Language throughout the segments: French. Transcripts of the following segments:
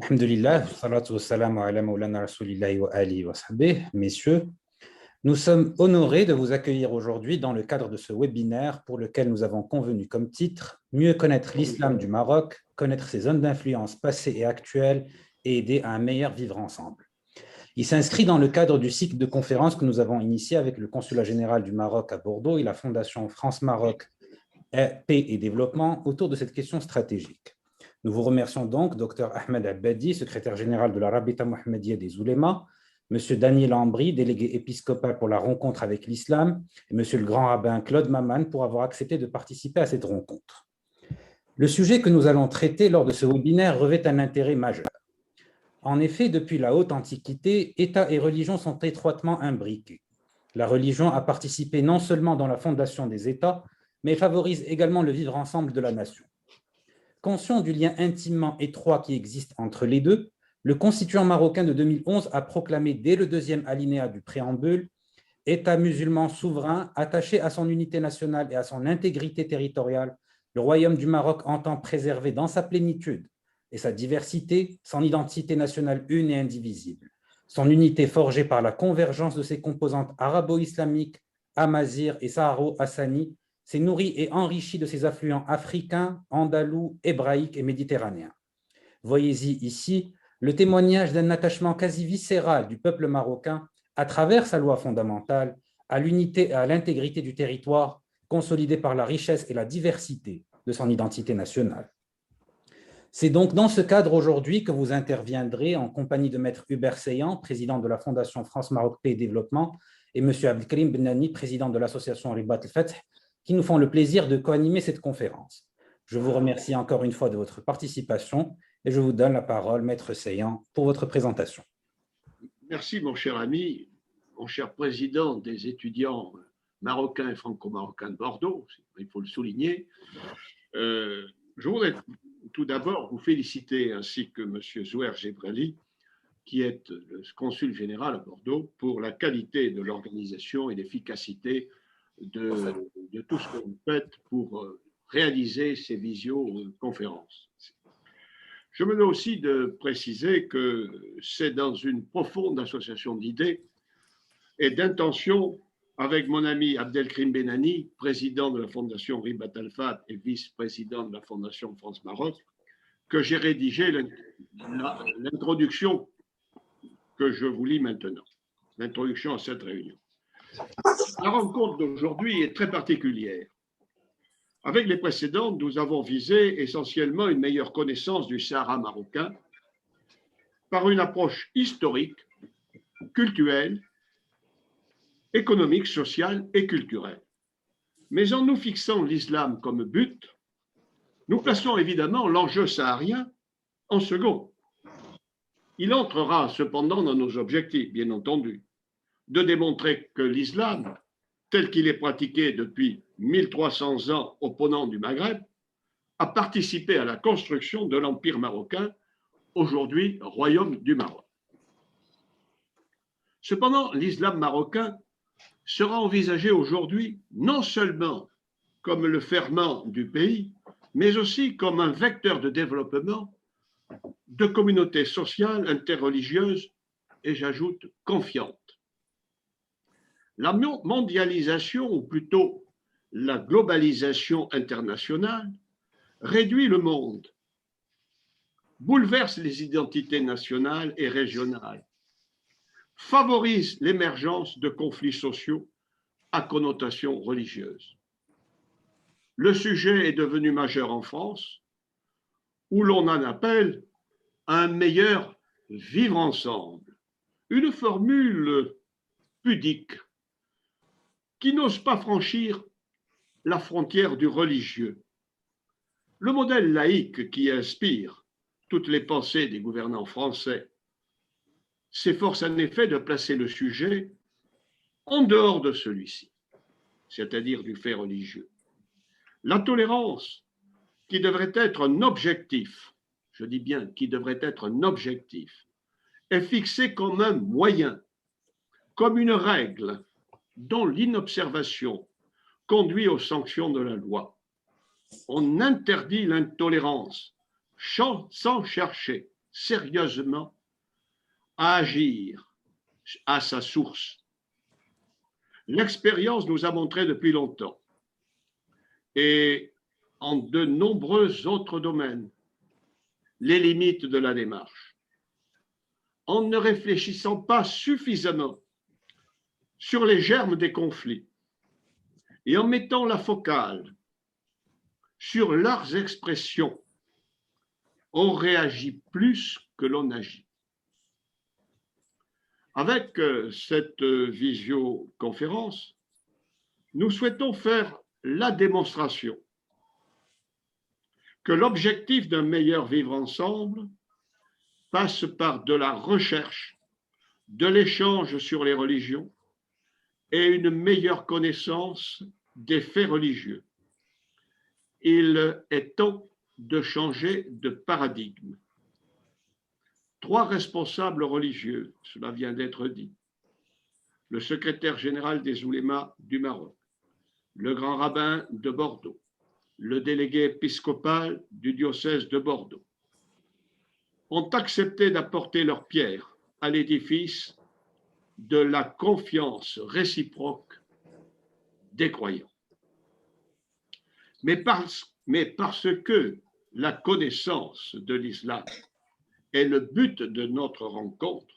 Alhamdulillah, salatu wassalamu ala maulana rasulillahi wa alihi wa sahbihi. Messieurs, nous sommes honorés de vous accueillir aujourd'hui dans le cadre de ce webinaire pour lequel nous avons convenu comme titre Mieux connaître l'islam du Maroc, connaître ses zones d'influence passées et actuelles et aider à un meilleur vivre ensemble. Il s'inscrit dans le cadre du cycle de conférences que nous avons initié avec le Consulat général du Maroc à Bordeaux et la Fondation France-Maroc Paix et Développement autour de cette question stratégique. Nous vous remercions donc, Dr Ahmed Abadi, secrétaire général de la Rabita Mohammedia des Oulémas, M. Daniel Ambry, délégué épiscopal pour la rencontre avec l'islam, et M. le grand rabbin Claude Maman pour avoir accepté de participer à cette rencontre. Le sujet que nous allons traiter lors de ce webinaire revêt un intérêt majeur. En effet, depuis la haute antiquité, État et religion sont étroitement imbriqués. La religion a participé non seulement dans la fondation des États, mais favorise également le vivre ensemble de la nation. Conscient du lien intimement étroit qui existe entre les deux, le constituant marocain de 2011 a proclamé dès le deuxième alinéa du préambule « État musulman souverain, attaché à son unité nationale et à son intégrité territoriale, le Royaume du Maroc entend préserver dans sa plénitude et sa diversité son identité nationale une et indivisible, son unité forgée par la convergence de ses composantes arabo-islamiques, amazirs et saharo-hassani, s'est nourri et enrichi de ses affluents africains, andalous, hébraïques et méditerranéens. Voyez-y ici le témoignage d'un attachement quasi viscéral du peuple marocain à travers sa loi fondamentale à l'unité et à l'intégrité du territoire, consolidée par la richesse et la diversité de son identité nationale. C'est donc dans ce cadre aujourd'hui que vous interviendrez en compagnie de Maître Hubert Seyan, président de la Fondation France-Maroc Paix et Développement, et M. Abdelkrim Benani, président de l'association Ribat al-Fath, qui nous font le plaisir de co-animer cette conférence. Je vous remercie encore une fois de votre participation et je vous donne la parole, Maître Seyan, pour votre présentation. Merci, mon cher ami, mon cher président des étudiants marocains et franco-marocains de Bordeaux, il faut le souligner. Je voudrais tout d'abord vous féliciter, ainsi que M. Zouer Gebrali, qui est le consul général à Bordeaux, pour la qualité de l'organisation et l'efficacité de tout ce que vous faites pour réaliser ces visioconférences. Je me dois aussi de préciser que c'est dans une profonde association d'idées et d'intentions avec mon ami Abdelkrim Benani, président de la Fondation Ribat al-Fath et vice-président de la Fondation France-Maroc, que j'ai rédigé l'introduction que je vous lis maintenant, l'introduction à cette réunion. La rencontre d'aujourd'hui est très particulière. Avec les précédentes, nous avons visé essentiellement une meilleure connaissance du Sahara marocain par une approche historique, culturelle, économique, sociale et culturelle. Mais en nous fixant l'islam comme but, nous plaçons évidemment l'enjeu saharien en second. Il entrera cependant dans nos objectifs, bien entendu, de démontrer que l'islam, tel qu'il est pratiqué depuis 1300 ans au Ponant du Maghreb, a participé à la construction de l'Empire marocain, aujourd'hui Royaume du Maroc. Cependant, l'islam marocain sera envisagé aujourd'hui non seulement comme le ferment du pays, mais aussi comme un vecteur de développement de communautés sociales, interreligieuses et, j'ajoute, confiantes. La mondialisation, ou plutôt la globalisation internationale, réduit le monde, bouleverse les identités nationales et régionales, favorise l'émergence de conflits sociaux à connotation religieuse. Le sujet est devenu majeur en France, où l'on en appelle un meilleur vivre ensemble, une formule pudique qui n'ose pas franchir la frontière du religieux. Le modèle laïque qui inspire toutes les pensées des gouvernants français s'efforce en effet de placer le sujet en dehors de celui-ci, c'est-à-dire du fait religieux. La tolérance, qui devrait être un objectif, je dis bien qui devrait être un objectif, est fixée comme un moyen, comme une règle dont l'inobservation conduit aux sanctions de la loi. On interdit l'intolérance sans chercher sérieusement à agir à sa source. L'expérience nous a montré depuis longtemps, et en de nombreux autres domaines, les limites de la démarche. En ne réfléchissant pas suffisamment sur les germes des conflits et en mettant la focale sur leurs expressions, on réagit plus que l'on agit. Avec cette visioconférence, nous souhaitons faire la démonstration que l'objectif d'un meilleur vivre ensemble passe par de la recherche, de l'échange sur les religions et une meilleure connaissance des faits religieux. Il est temps de changer de paradigme. 3 responsables religieux, cela vient d'être dit, le secrétaire général des oulémas du Maroc, le grand rabbin de Bordeaux, le délégué épiscopal du diocèse de Bordeaux, ont accepté d'apporter leur pierre à l'édifice de la confiance réciproque des croyants. Mais parce que la connaissance de l'islam est le but de notre rencontre,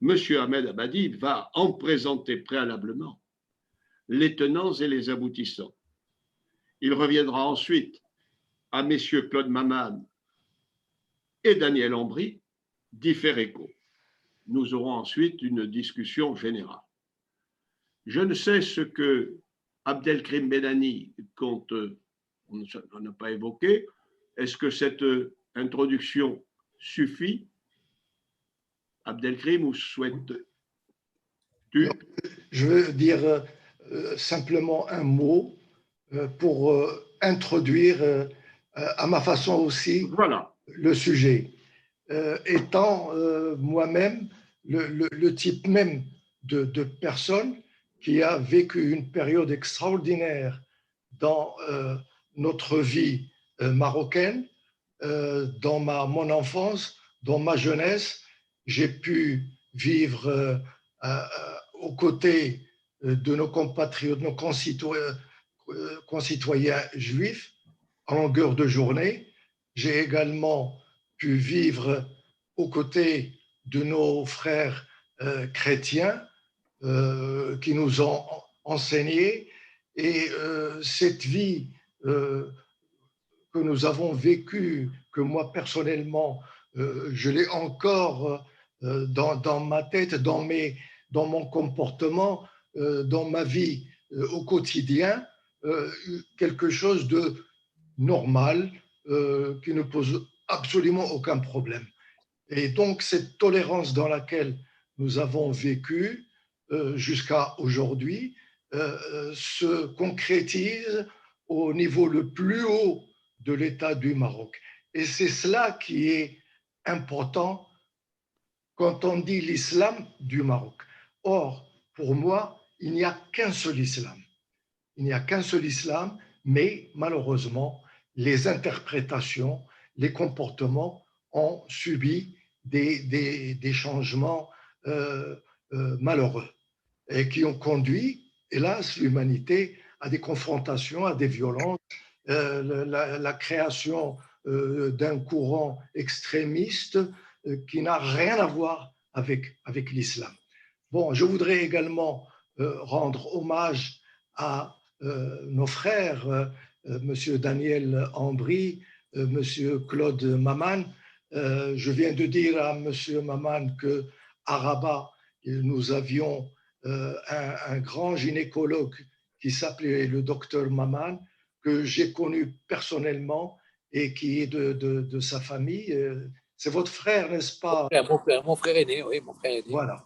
M. Ahmed Abadi va en présenter préalablement les tenants et les aboutissants. Il reviendra ensuite à M. Claude Maman et Daniel Ambry d'y faire écho. Nous aurons ensuite une discussion générale. Je ne sais ce que Abdelkrim Benani compte, on n'a pas évoqué. Est-ce que cette introduction suffit, Abdelkrim, ou souhaites-tu? Je veux dire simplement un mot pour introduire à ma façon aussi le sujet. Étant moi-même le type même de personne qui a vécu une période extraordinaire dans notre vie marocaine, dans mon enfance, dans ma jeunesse, j'ai pu vivre aux côtés de nos compatriotes, nos concitoyens juifs en longueur de journée. J'ai également pu vivre aux côtés de nos frères chrétiens qui nous ont enseigné. Et cette vie que nous avons vécue, que moi personnellement, je l'ai encore dans ma tête, dans mon comportement, dans ma vie au quotidien, quelque chose de normal qui ne pose absolument aucun problème. Et donc, cette tolérance dans laquelle nous avons vécu jusqu'à aujourd'hui se concrétise au niveau le plus haut de l'État du Maroc. Et c'est cela qui est important quand on dit l'islam du Maroc. Or, pour moi, il n'y a qu'un seul islam. Il n'y a qu'un seul islam, mais malheureusement, les interprétations, les comportements ont subi des changements malheureux et qui ont conduit, hélas, l'humanité à des confrontations, à des violences, la création d'un courant extrémiste qui n'a rien à voir avec l'islam. Bon, je voudrais également rendre hommage à nos frères, Monsieur Daniel Ambry, Monsieur Claude Maman. Je viens de dire à Monsieur Maman qu'à Rabat, nous avions un grand gynécologue qui s'appelait le docteur Maman, que j'ai connu personnellement et qui est de sa famille. C'est votre frère, n'est-ce pas? Mon frère aîné, oui, mon frère aîné. Voilà.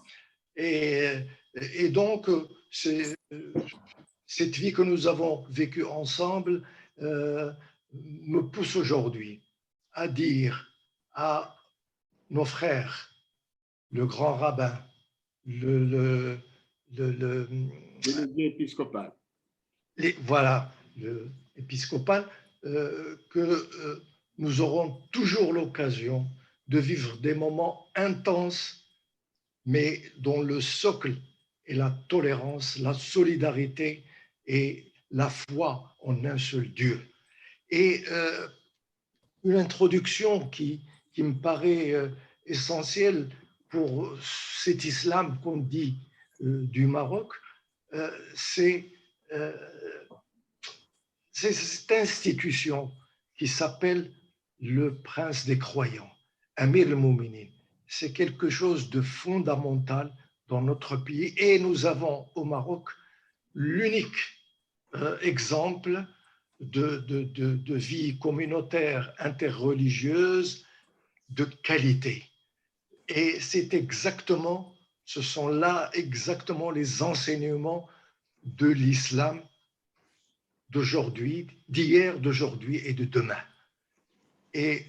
Et donc, cette vie que nous avons vécue ensemble me pousse aujourd'hui à dire à nos frères, le grand rabbin, le épiscopal. Voilà, l'épiscopal, que nous aurons toujours l'occasion de vivre des moments intenses, mais dont le socle est la tolérance, la solidarité et la foi en un seul Dieu. Et une introduction qui me paraît essentielle pour cet islam qu'on dit du Maroc, c'est cette institution qui s'appelle le prince des croyants, Amir al-Mouminin. C'est quelque chose de fondamental dans notre pays et nous avons au Maroc l'unique exemple de vie communautaire interreligieuse de qualité. Et ce sont là exactement les enseignements de l'islam d'aujourd'hui, d'hier, d'aujourd'hui et de demain. Et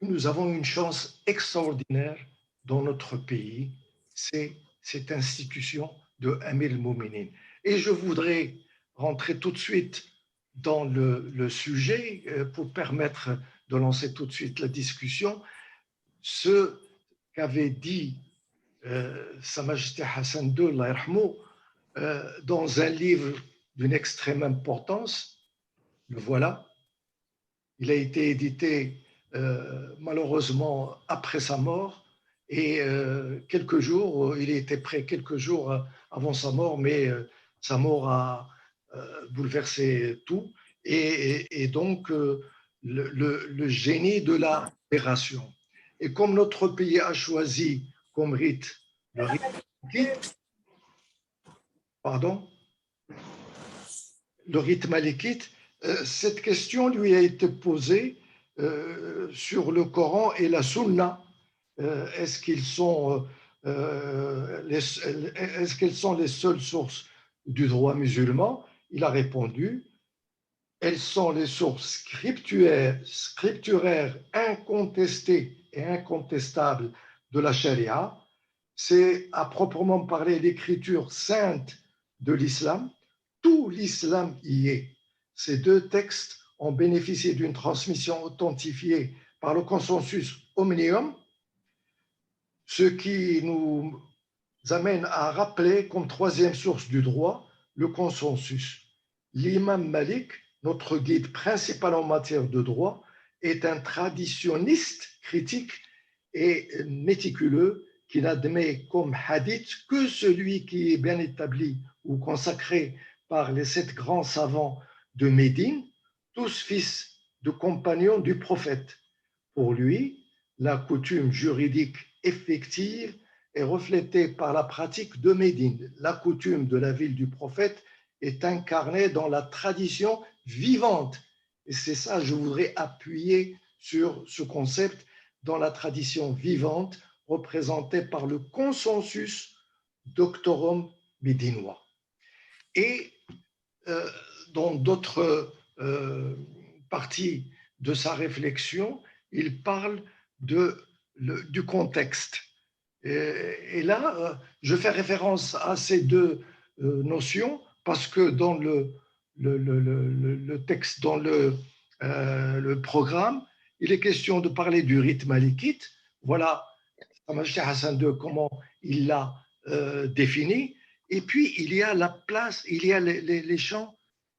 nous avons une chance extraordinaire dans notre pays, c'est cette institution de Amir al-Mouminin. Et je voudrais rentrer tout de suite dans le sujet pour permettre de lancer tout de suite la discussion. Ce qu'avait dit Sa Majesté Hassan II, dans un livre d'une extrême importance, le voilà. Il a été édité malheureusement après sa mort et il était prêt quelques jours avant sa mort, mais sa mort a bouleversé tout et donc le génie de la libération. Et comme notre pays a choisi comme rite le rite malikite, cette question lui a été posée sur le Coran et la Sunna. Est-ce qu'elles sont les seules sources du droit musulman? Il a répondu, elles sont les sources scripturaires incontestées et incontestables de la charia. C'est à proprement parler l'écriture sainte de l'islam. Tout l'islam y est. Ces deux textes ont bénéficié d'une transmission authentifiée par le consensus omnium, ce qui nous amène à rappeler comme troisième source du droit le consensus. L'imam Malik, notre guide principal en matière de droit, est un traditionniste critique et méticuleux qui n'admet comme hadith que celui qui est bien établi ou consacré par les 7 grands savants de Médine, tous fils de compagnons du prophète. Pour lui, la coutume juridique effective est reflétée par la pratique de Médine. La coutume de la ville du prophète est incarnée dans la tradition vivante. Et c'est ça, je voudrais appuyer sur ce concept dans la tradition vivante représentée par le consensus doctorum médinois. Et dans d'autres parties de sa réflexion, il parle du contexte. Et là, je fais référence à ces deux notions parce que dans le texte, dans le programme, il est question de parler du rite malikite. Voilà, Sa Majesté Hassan II, comment il l'a défini. Et puis, il y a la place, il y a les champs,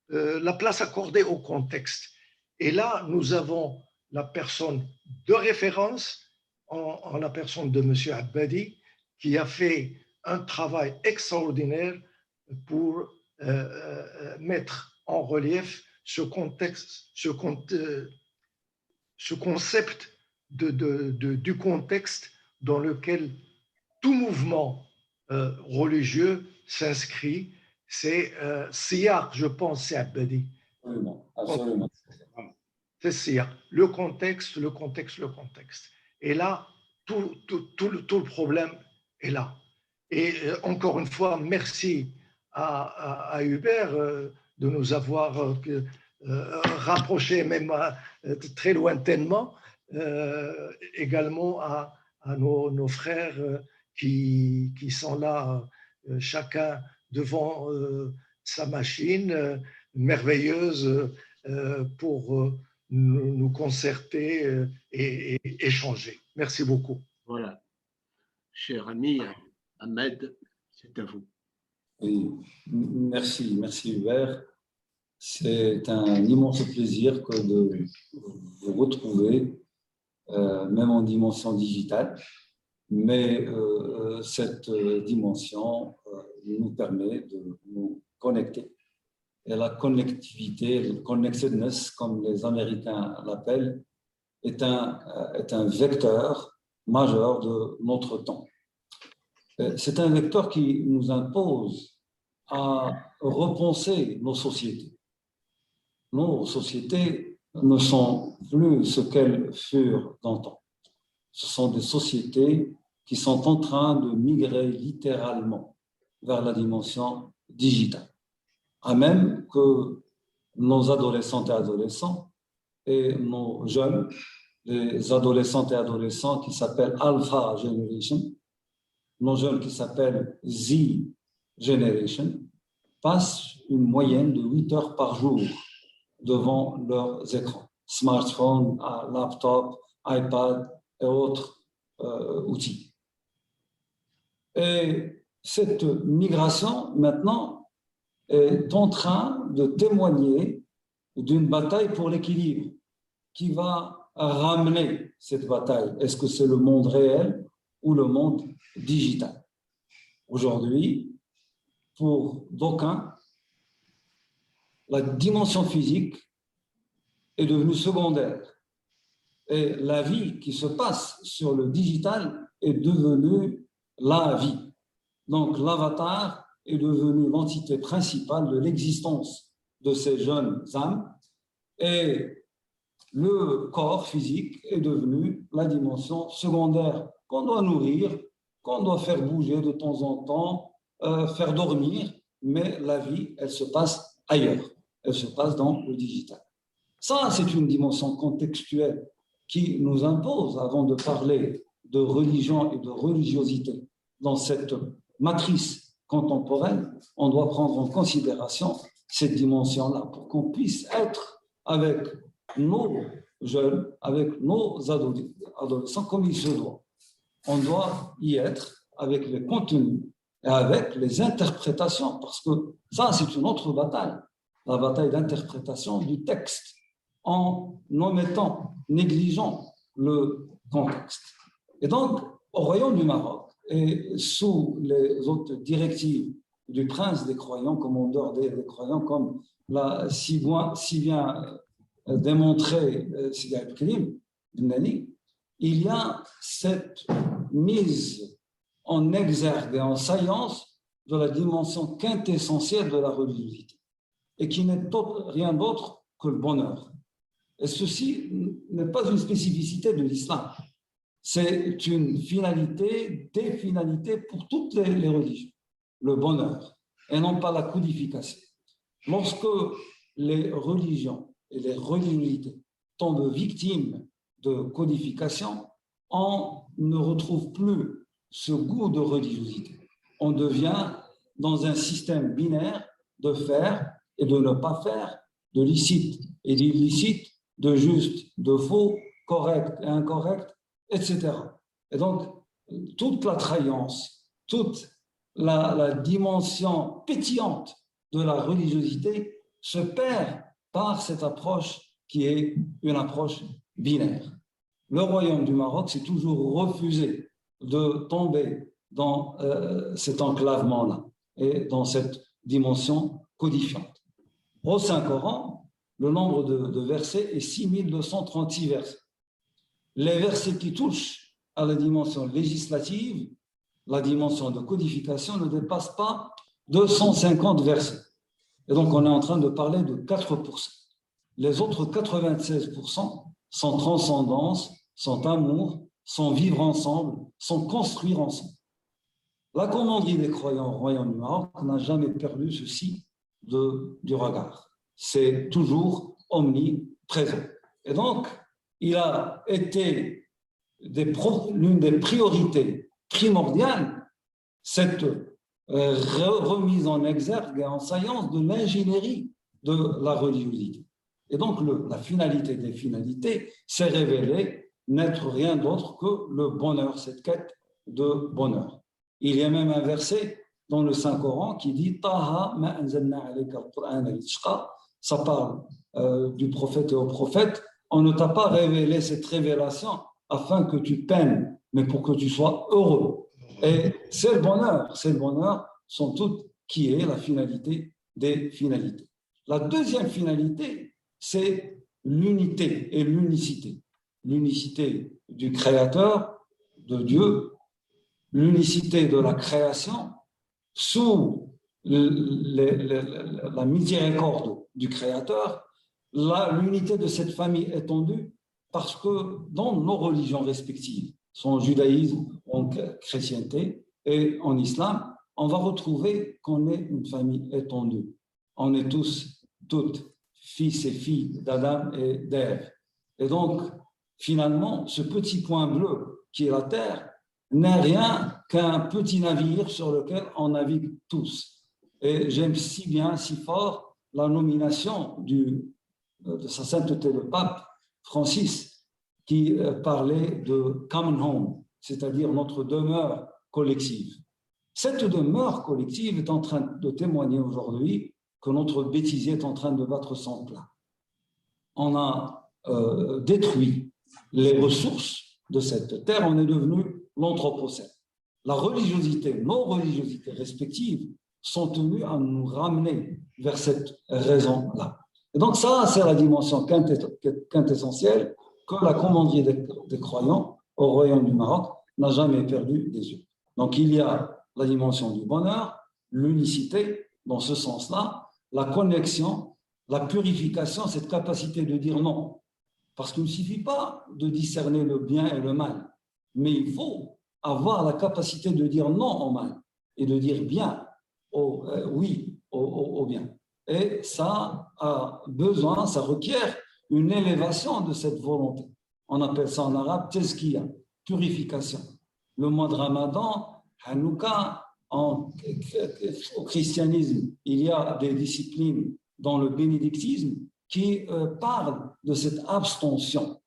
la place accordée au contexte. Et là, nous avons la personne de référence en la personne de M. Abbadi, qui a fait un travail extraordinaire pour mettre en relief ce contexte, ce concept du contexte dans lequel tout mouvement religieux s'inscrit. C'est Siyar, je pense, c'est Abbadi. Absolument. C'est Siyar. Le contexte. Et là, tout le problème est là. Et encore une fois, merci à Hubert de nous avoir rapprochés, même très lointainement, également à nos frères qui sont là, chacun devant sa machine merveilleuse pour nous concerter et échanger. Merci beaucoup. Voilà. Cher ami Ahmed, c'est à vous. Oui, merci Hubert. C'est un immense plaisir que de vous retrouver, même en dimension digitale. Mais cette dimension nous permet de nous connecter. Et la connectivité, le connectedness, comme les Américains l'appellent, est un vecteur majeur de notre temps. C'est un vecteur qui nous impose à repenser nos sociétés. Nos sociétés ne sont plus ce qu'elles furent d'antan. Ce sont des sociétés qui sont en train de migrer littéralement vers la dimension digitale. À même que nos adolescentes et adolescents et nos jeunes, les adolescentes et adolescents qui s'appellent Alpha Generation, nos jeunes qui s'appellent Z Generation, passent une moyenne de 8 heures par jour devant leurs écrans, smartphones, laptops, iPad et autres outils. Et cette migration, maintenant, est en train de témoigner d'une bataille pour l'équilibre qui va ramener cette bataille. Est-ce que c'est le monde réel ou le monde digital? Aujourd'hui, pour d'aucuns, la dimension physique est devenue secondaire et la vie qui se passe sur le digital est devenue la vie. Donc l'avatar est devenu l'entité principale de l'existence de ces jeunes âmes et le corps physique est devenu la dimension secondaire qu'on doit nourrir, qu'on doit faire bouger de temps en temps, faire dormir, mais la vie, elle se passe ailleurs, elle se passe dans le digital. Ça, c'est une dimension contextuelle qui nous impose, avant de parler de religion et de religiosité, dans cette matrice contemporaine, on doit prendre en considération cette dimension-là pour qu'on puisse être avec nos jeunes, avec nos adolescents comme il se doit. On doit y être avec les contenus et avec les interprétations, parce que ça, c'est une autre bataille, la bataille d'interprétation du texte, en omettant, négligeant le contexte. Et donc, au Royaume du Maroc, et sous les autres directives du prince des croyants, commandeur des croyants, comme l'a si bien démontré Sidi Abdelkrim Ben Nani, il y a cette mise en exergue et en saillance de la dimension quintessentielle de la religiosité, et qui n'est rien d'autre que le bonheur. Et ceci n'est pas une spécificité de l'islam. C'est une finalité, des finalités pour toutes les religions, le bonheur, et non pas la codification. Lorsque les religions et les religiosités tombent victimes de codification, on ne retrouve plus ce goût de religiosité. On devient dans un système binaire de faire et de ne pas faire, de licite et d'illicite, de juste, de faux, correct et incorrect, etc. Et donc, toute la trahison, toute la dimension pétillante de la religiosité se perd par cette approche qui est une approche binaire. Le Royaume du Maroc s'est toujours refusé de tomber dans cet enclavement-là et dans cette dimension codifiante. Au Saint-Coran, le nombre de versets est 6236 versets. Les versets qui touchent à la dimension législative, la dimension de codification, ne dépassent pas 250 versets. Et donc, on est en train de parler de 4%. Les autres 96% sont transcendance, sont amour, sont vivre ensemble, sont construire ensemble. La commanderie des croyants au Royaume du Maroc n'a jamais perdu ceci du regard. C'est toujours omniprésent. Et donc, il a été l'une des priorités primordiales, cette remise en exergue et en saillance de l'ingénierie de la religiosité. Et donc, la finalité des finalités s'est révélée n'être rien d'autre que le bonheur, cette quête de bonheur. Il y a même un verset dans le Saint-Coran qui dit « Taha ma anzalna alayka al-Qur'an al-Ishqa » Ça parle du prophète et au prophète. On ne t'a pas révélé cette révélation afin que tu peines, mais pour que tu sois heureux. Et c'est le bonheur, sont toutes qui est la finalité des finalités. La deuxième finalité, c'est l'unité et l'unicité. L'unicité du Créateur, de Dieu, l'unicité de la création sous la miséricorde du Créateur, l'unité de cette famille étendue, parce que dans nos religions respectives, en judaïsme, en chrétienté et en islam, on va retrouver qu'on est une famille étendue. On est toutes, fils et filles d'Adam et d'Ève. Et donc, finalement, ce petit point bleu qui est la terre n'est rien qu'un petit navire sur lequel on navigue tous. Et j'aime si bien, si fort, la nomination de sa sainteté le pape Francis, qui parlait de common home, c'est-à-dire notre demeure collective. Cette demeure collective est en train de témoigner aujourd'hui que notre bêtisier est en train de battre son plein. On a détruit les ressources de cette terre, on est devenu l'anthropocène. La religiosité, nos religiosités respectives sont tenues à nous ramener vers cette raison-là. Et donc ça, c'est la dimension quintessentielle que la commanderie des croyants au Royaume du Maroc n'a jamais perdu des yeux. Donc il y a la dimension du bonheur, l'unicité, dans ce sens-là, la connexion, la purification, cette capacité de dire non. Parce qu'il ne suffit pas de discerner le bien et le mal, mais il faut avoir la capacité de dire non au mal et de dire bien oui au bien. Et ça a besoin, ça requiert une élévation de cette volonté. On appelle ça en arabe tezkiya, purification. Le mois de Ramadan, Hanouka, au christianisme, il y a des disciplines dans le bénédictisme qui parlent de cette abstention.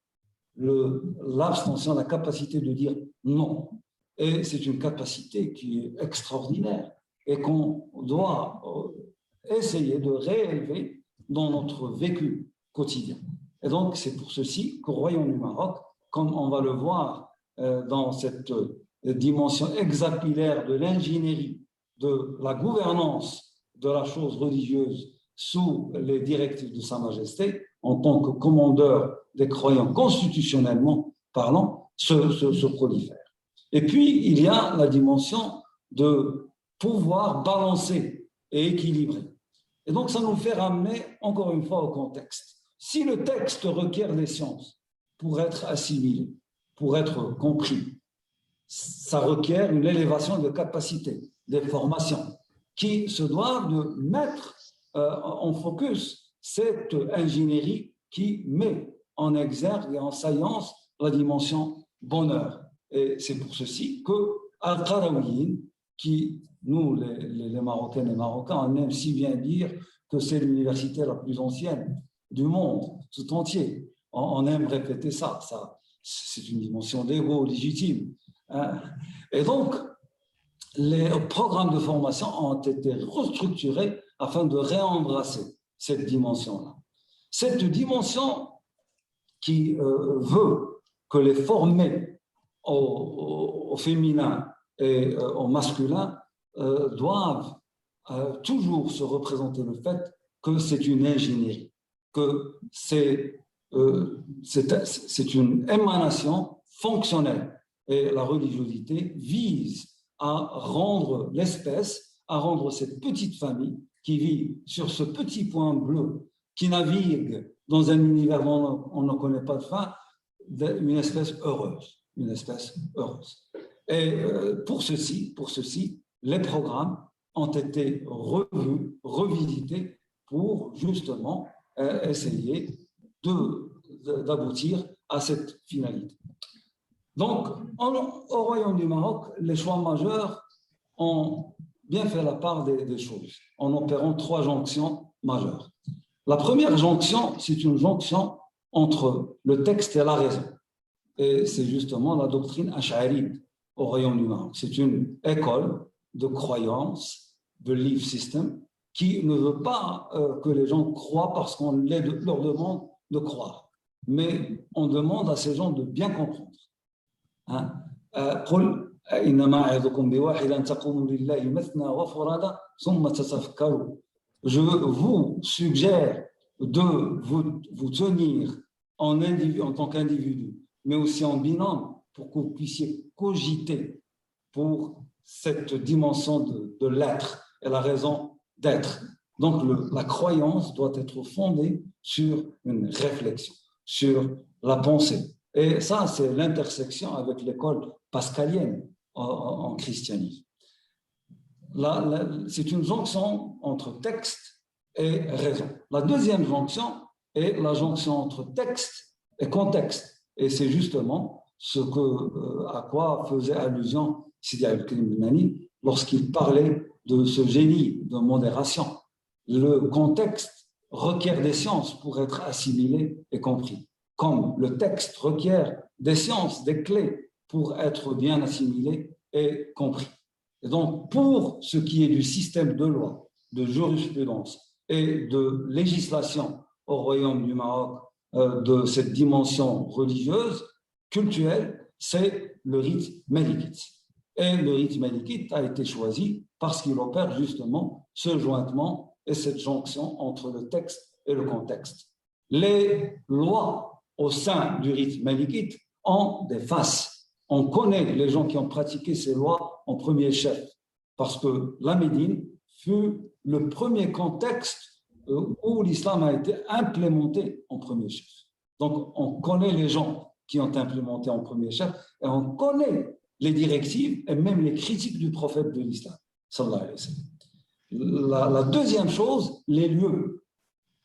L'abstention, la capacité de dire non. Et c'est une capacité qui est extraordinaire et qu'on doit essayer de réélever dans notre vécu quotidien. Et donc, c'est pour ceci qu'au Royaume du Maroc, comme on va le voir dans cette dimension hexapillaire de l'ingénierie, de la gouvernance de la chose religieuse sous les directives de Sa Majesté, en tant que commandeur des croyants constitutionnellement parlant, se prolifère. Et puis, il y a la dimension de pouvoir balancer et équilibrer. Et donc, ça nous fait ramener encore une fois au contexte. Si le texte requiert des sciences pour être assimilé, pour être compris, ça requiert une élévation de capacité, des formations qui se doivent de mettre en focus cette ingénierie qui met en exergue et en saillance la dimension bonheur. Et c'est pour ceci que Al-Qarawiyyin, qui nous, les Marocains et Marocains, on aime si bien dire que c'est l'université la plus ancienne du monde tout entier. On aime répéter ça c'est une dimension d'ego légitime. Hein. Et donc, les programmes de formation ont été restructurés afin de réembrasser cette dimension-là. Cette dimension qui veut que les formés au féminin et au masculin doivent toujours se représenter le fait que c'est une ingénierie, que c'est une émanation fonctionnelle. Et la religiosité vise à rendre l'espèce, à rendre cette petite famille qui vit sur ce petit point bleu, qui navigue dans un univers dont on ne connaît pas de fin, une espèce heureuse. Une espèce heureuse. Et pour ceci, les programmes ont été revus, revisités pour justement essayer d'aboutir à cette finalité. Donc, au Royaume du Maroc, les choix majeurs ont bien fait la part des choses en opérant 3 jonctions majeures. La première jonction, c'est une jonction entre le texte et la raison. Et c'est justement la doctrine ash'aride au royaume du Maroc. C'est une école de croyance, de belief system, qui ne veut pas que les gens croient parce qu'on leur demande de croire. Mais on demande à ces gens de bien comprendre. Hein? Je vous suggère de vous tenir en tant qu'individu, mais aussi en binôme, pour que vous puissiez cogiter pour cette dimension de l'être et la raison d'être. Donc, la croyance doit être fondée sur une réflexion, sur la pensée. Et ça, c'est l'intersection avec l'école pascalienne en christianisme. C'est une jonction entre texte et raison. La deuxième jonction est la jonction entre texte et contexte. Et c'est justement à quoi faisait allusion Sidi al-Krimnani lorsqu'il parlait de ce génie de modération. Le contexte requiert des sciences pour être assimilé et compris, comme le texte requiert des sciences, des clés pour être bien assimilé et compris. Et donc, pour ce qui est du système de loi, de jurisprudence et de législation au Royaume du Maroc, de cette dimension religieuse, culturelle, c'est le rite malikite. Et le rite malikite a été choisi parce qu'il opère justement ce jointement et cette jonction entre le texte et le contexte. Les lois au sein du rite malikite ont des faces. On connaît les gens qui ont pratiqué ces lois en premier chef, parce que la Médine fut le premier contexte où l'islam a été implémenté en premier chef. Donc, on connaît les gens qui ont implémenté en premier chef et on connaît les directives et même les critiques du prophète de l'islam, sallallahu alayhi wa sallam. La deuxième chose, les lieux,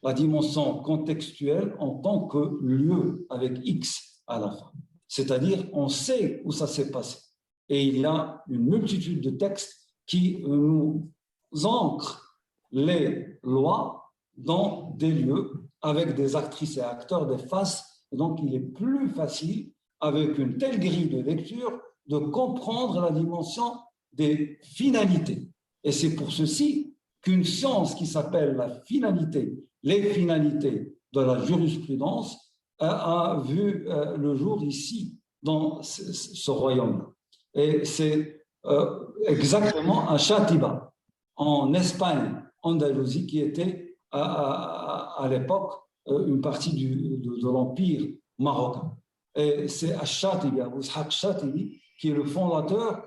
la dimension contextuelle en tant que lieu avec X à la fin. C'est-à-dire, on sait où ça s'est passé. Et il y a une multitude de textes qui nous ancrent les lois dans des lieux avec des actrices et acteurs, des faces. Et donc, il est plus facile, avec une telle grille de lecture, de comprendre la dimension des finalités. Et c'est pour ceci qu'une science qui s'appelle la finalité, les finalités de la jurisprudence, a vu le jour ici, dans ce royaume-là. Et c'est exactement à Châtiba, en Espagne, Andalousie, qui était à l'époque une partie de l'Empire marocain. Et c'est à Châtiba, Ishaq Châtibi, qui est le fondateur,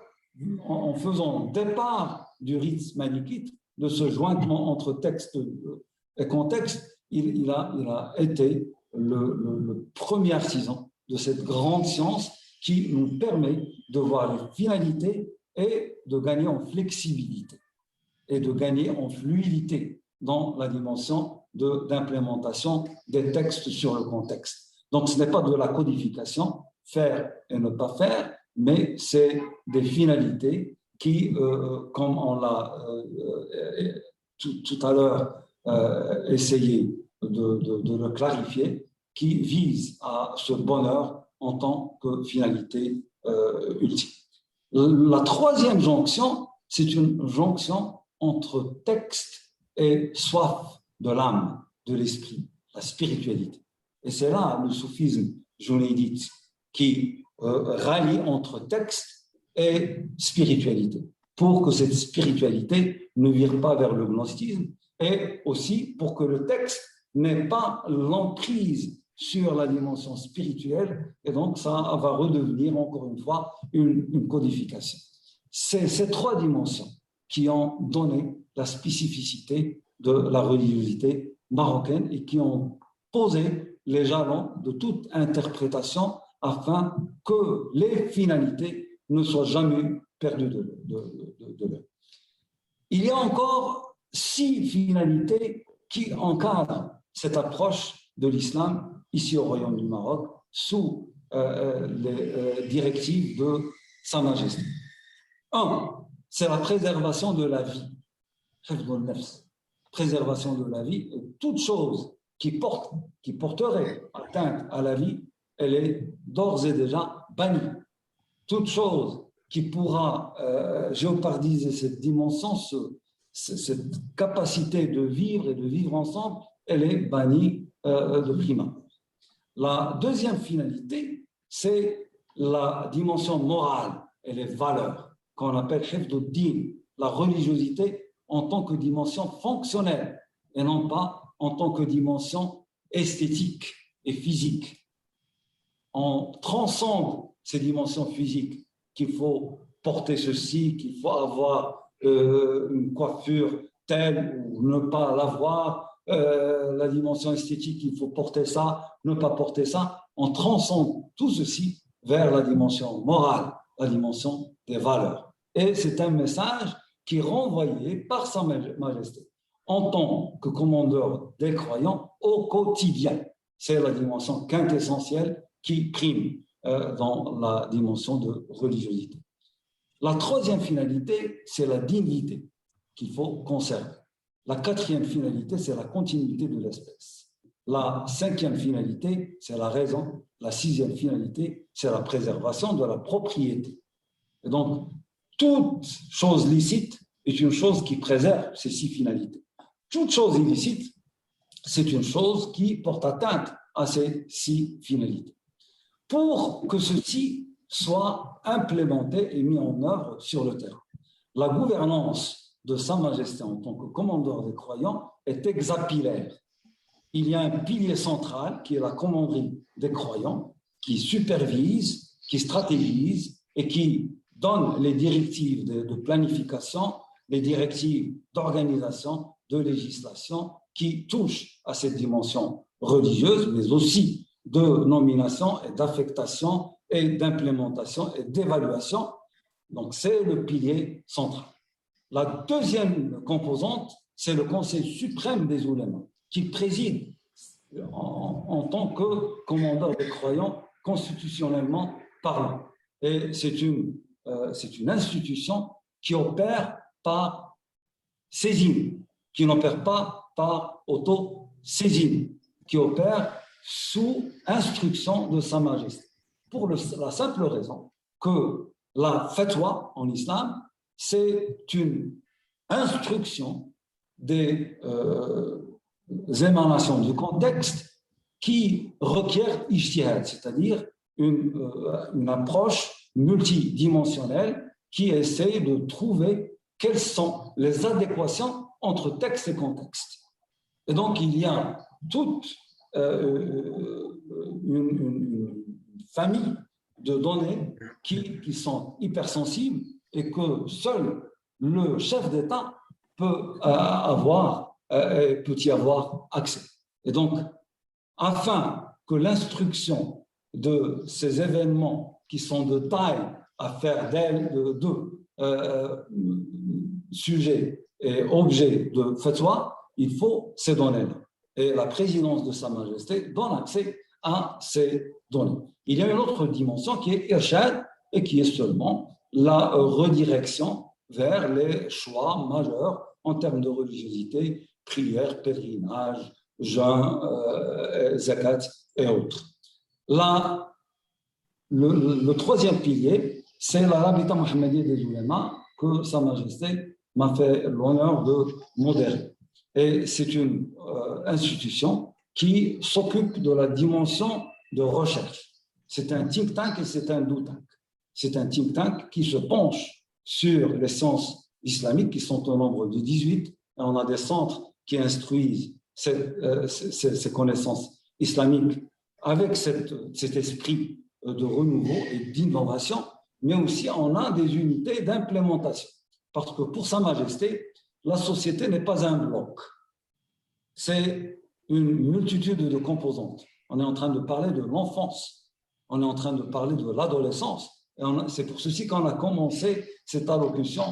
en faisant départ du rite malikite, de ce jointement entre texte et contexte, il a été le premier artisan de cette grande science qui nous permet de voir les finalités et de gagner en flexibilité et de gagner en fluidité dans la dimension d'implémentation des textes sur le contexte. Donc, ce n'est pas de la codification, faire et ne pas faire, mais c'est des finalités qui, comme on l'a tout à l'heure essayé de le clarifier, qui visent à ce bonheur en tant que finalité ultime. La troisième jonction, c'est une jonction entre texte et soif de l'âme, de l'esprit, la spiritualité. Et c'est là le soufisme junaydite qui rallie entre texte et spiritualité, pour que cette spiritualité ne vire pas vers le gnosticisme et aussi pour que le texte n'ait pas l'emprise sur la dimension spirituelle et donc ça va redevenir encore une fois une codification. C'est ces trois dimensions qui ont donné la spécificité de la religiosité marocaine et qui ont posé les jalons de toute interprétation afin que les finalités ne soient jamais perdues de l'œil. Il y a encore 6 finalités qui encadrent cette approche de l'islam ici au Royaume du Maroc sous les directives de Sa Majesté. 1, c'est la préservation de la vie, préservation de la vie, et toute chose qui porterait atteinte à la vie, elle est d'ores et déjà bannie. Toute chose qui pourra géopardiser cette dimension, cette capacité de vivre et de vivre ensemble, elle est bannie de prime abord. La deuxième finalité, c'est la dimension morale et les valeurs qu'on appelle hifd ad-din, la religiosité en tant que dimension fonctionnelle et non pas en tant que dimension esthétique et physique. On transcende ces dimensions physiques, qu'il faut porter ceci, qu'il faut avoir une coiffure telle ou ne pas l'avoir, la dimension esthétique, il faut porter ça, ne pas porter ça. On transcende tout ceci vers la dimension morale, la dimension des valeurs. Et c'est un message qui est renvoyé par Sa Majesté en tant que commandeur des croyants au quotidien. C'est la dimension quintessentielle qui prime dans la dimension de religiosité. La troisième finalité, c'est la dignité qu'il faut conserver. La quatrième finalité, c'est la continuité de l'espèce. La cinquième finalité, c'est la raison. La sixième finalité, c'est la préservation de la propriété. Et donc, toute chose licite est une chose qui préserve ces six finalités. Toute chose illicite, c'est une chose qui porte atteinte à ces six finalités. Pour que ceci soit implémenté et mis en œuvre sur le terrain, la gouvernance de Sa Majesté en tant que commandeur des croyants est hexapillaire. Il y a un pilier central qui est la commanderie des croyants, qui supervise, qui stratégise et qui donne les directives de planification, les directives d'organisation, de législation qui touchent à cette dimension religieuse, mais aussi de nomination et d'affectation et d'implémentation et d'évaluation. Donc, c'est le pilier central. La deuxième composante, c'est le Conseil suprême des oulémas, qui préside en tant que commandeur des croyants constitutionnellement parlant. Et c'est une institution qui opère par saisine, qui n'opère pas par auto-saisine, qui opère sous instruction de Sa Majesté. Pour la simple raison que la fatwa en islam, c'est une instruction des émanations du contexte qui requiert ijtihad, c'est-à-dire une approche multidimensionnelle qui essaie de trouver quelles sont les adéquations entre texte et contexte. Et donc, il y a toute une famille de données qui sont hypersensibles et que seul le chef d'État peut y avoir accès. Et donc, afin que l'instruction de ces événements qui sont de taille à faire d'eux sujets et objets de fatwa, il faut ces données-là. Et la présidence de Sa Majesté donne accès à ces données. Il y a une autre dimension qui est irshad et qui est seulement la redirection vers les choix majeurs en termes de religiosité, prière, pèlerinage, jeûne, zakat et autres. Le troisième pilier, c'est la Rabita Mohammedia des oulémas que Sa Majesté m'a fait l'honneur de modérer. Et c'est une institution qui s'occupe de la dimension de recherche. C'est un think tank et c'est un do tank. C'est un think tank qui se penche sur les sciences islamiques qui sont au nombre de 18. Et on a des centres qui instruisent ces connaissances islamiques avec cet esprit de renouveau et d'innovation, mais aussi on a des unités d'implémentation. Parce que pour Sa Majesté, la société n'est pas un bloc. C'est une multitude de composantes. On est en train de parler de l'enfance. On est en train de parler de l'adolescence. Et c'est pour ceci qu'on a commencé cette allocution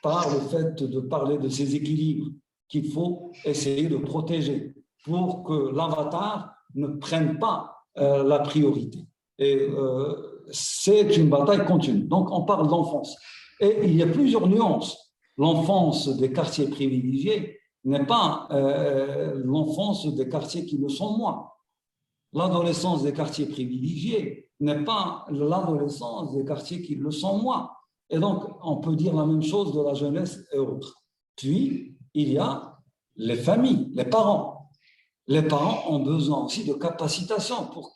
par le fait de parler de ces équilibres qu'il faut essayer de protéger pour que l'avatar ne prenne pas la priorité. Et c'est une bataille continue. Donc, on parle d'enfance. Et il y a plusieurs nuances. L'enfance des quartiers privilégiés, n'est pas l'enfance des quartiers qui le sont moins. L'adolescence des quartiers privilégiés n'est pas l'adolescence des quartiers qui le sont moins. Et donc, on peut dire la même chose de la jeunesse et autres. Puis, il y a les familles, les parents. Les parents ont besoin aussi de capacitation pour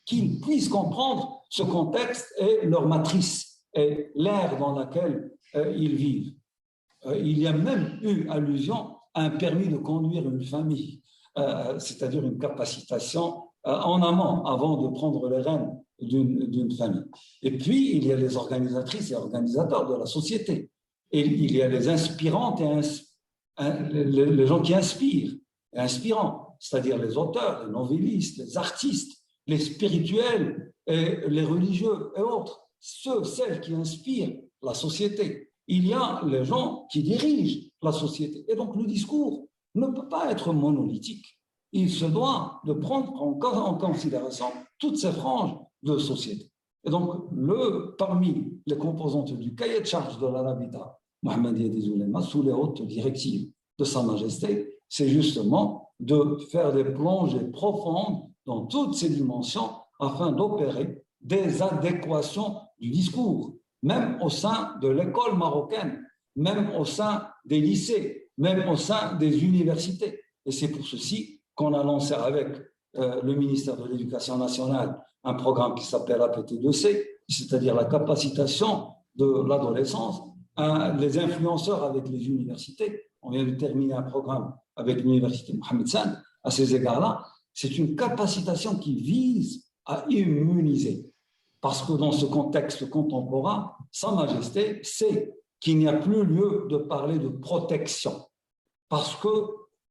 qu'ils puissent comprendre ce contexte et leur matrice et l'ère dans laquelle ils vivent. Il y a même eu allusion à un permis de conduire une famille, c'est-à-dire une capacitation en amont, avant de prendre les rênes d'une famille. Et puis, il y a les organisatrices et organisateurs de la société. Et il y a les inspirantes et les gens qui inspirent et inspirants, c'est-à-dire les auteurs, les novellistes, les artistes, les spirituels, et les religieux et autres, celles qui inspirent la société. Il y a les gens qui dirigent la société. Et donc, le discours ne peut pas être monolithique. Il se doit de prendre en considération toutes ces franges de société. Et donc, parmi les composantes du cahier de charge de l'Arabita Mohammedia des Oulémas, sous les hautes directives de Sa Majesté, c'est justement de faire des plongées profondes dans toutes ces dimensions afin d'opérer des adéquations du discours, même au sein de l'école marocaine, même au sein des lycées, même au sein des universités. Et c'est pour ceci qu'on a lancé avec le ministère de l'Éducation nationale un programme qui s'appelle APT2C, c'est-à-dire la capacitation de l'adolescence, les influenceurs avec les universités. On vient de terminer un programme avec l'université Mohamed V. À ces égards-là, c'est une capacitation qui vise à immuniser. Parce que dans ce contexte contemporain, Sa Majesté sait qu'il n'y a plus lieu de parler de protection. Parce que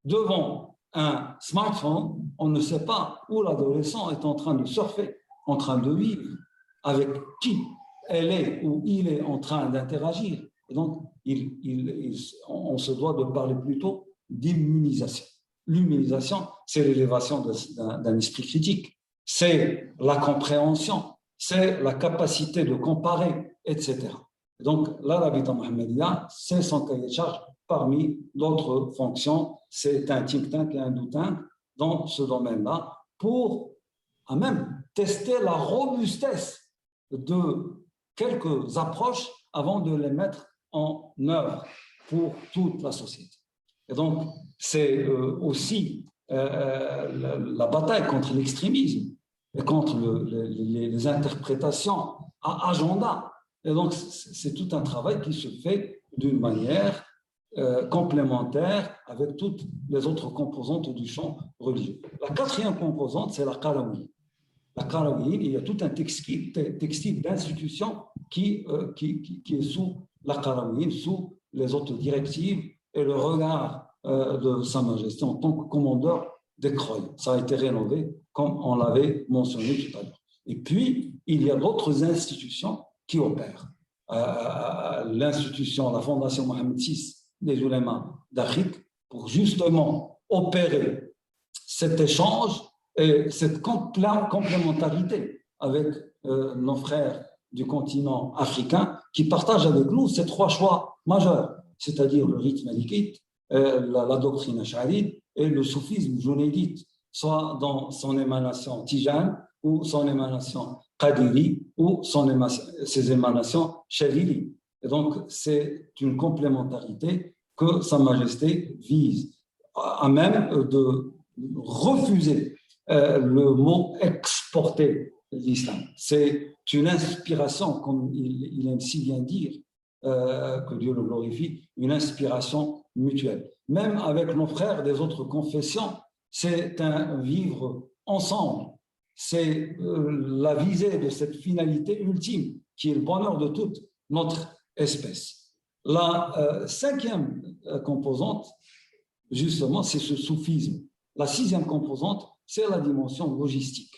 devant un smartphone, on ne sait pas où l'adolescent est en train de surfer, en train de vivre, avec qui elle est ou il est en train d'interagir. Et donc, on se doit de parler plutôt d'immunisation. L'immunisation, c'est l'élévation d'un esprit critique, c'est la compréhension, c'est la capacité de comparer, etc. Et donc, l'Arabita Mohammedia, c'est son cahier de charge parmi d'autres fonctions. C'est un think tank et un do tank dans ce domaine-là pour à même tester la robustesse de quelques approches avant de les mettre en œuvre pour toute la société. Et donc, c'est aussi la bataille contre l'extrémisme et contre les interprétations à agenda. Et donc, c'est tout un travail qui se fait d'une manière complémentaire avec toutes les autres composantes du champ religieux. La quatrième composante, c'est la Qarawiyyin. La Qarawiyyin, il y a tout un textile d'institution qui est sous la Qarawiyyin, sous les autres directives et le regard de Sa Majesté en tant que commandeur des croyants. Ça a été rénové, comme on l'avait mentionné tout à l'heure. Et puis, il y a d'autres institutions qui opèrent. L'institution, la Fondation Mohamed VI des oulémas d'Afrique, pour justement opérer cet échange et cette complémentarité avec nos frères du continent africain qui partagent avec nous ces trois choix majeurs, c'est-à-dire le rite malikite, la doctrine ash'arite et le soufisme junaydite, soit dans son émanation tijane ou son émanation qadiri ou ses émanations chadili. Et donc, c'est une complémentarité que Sa Majesté vise, à même de refuser le mot exporter l'islam. C'est une inspiration, comme il aime si bien dire, que Dieu le glorifie, une inspiration mutuelle. Même avec nos frères des autres confessions, c'est un vivre ensemble. C'est la visée de cette finalité ultime qui est le bonheur de toute notre espèce. La cinquième composante, justement, c'est ce soufisme. La sixième composante, c'est la dimension logistique.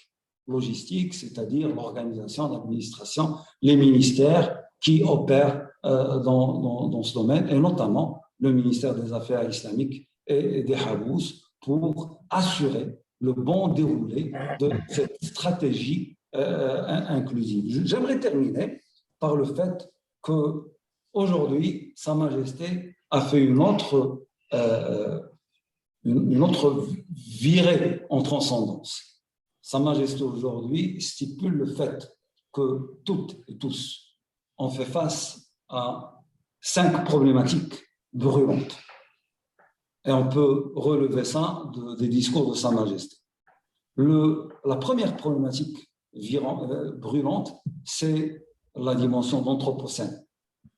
Logistique, c'est-à-dire l'organisation, l'administration, les ministères qui opèrent dans ce domaine, et notamment le ministère des Affaires islamiques et des Habous, pour assurer le bon déroulé de cette stratégie inclusive. J'aimerais terminer par le fait qu'aujourd'hui, Sa Majesté a fait une autre une autre virée en transcendance. Sa Majesté aujourd'hui stipule le fait que toutes et tous ont fait face à 5 problématiques brûlantes. Et on peut relever ça des discours de Sa Majesté. La première problématique brûlante, c'est la dimension d'anthropocène.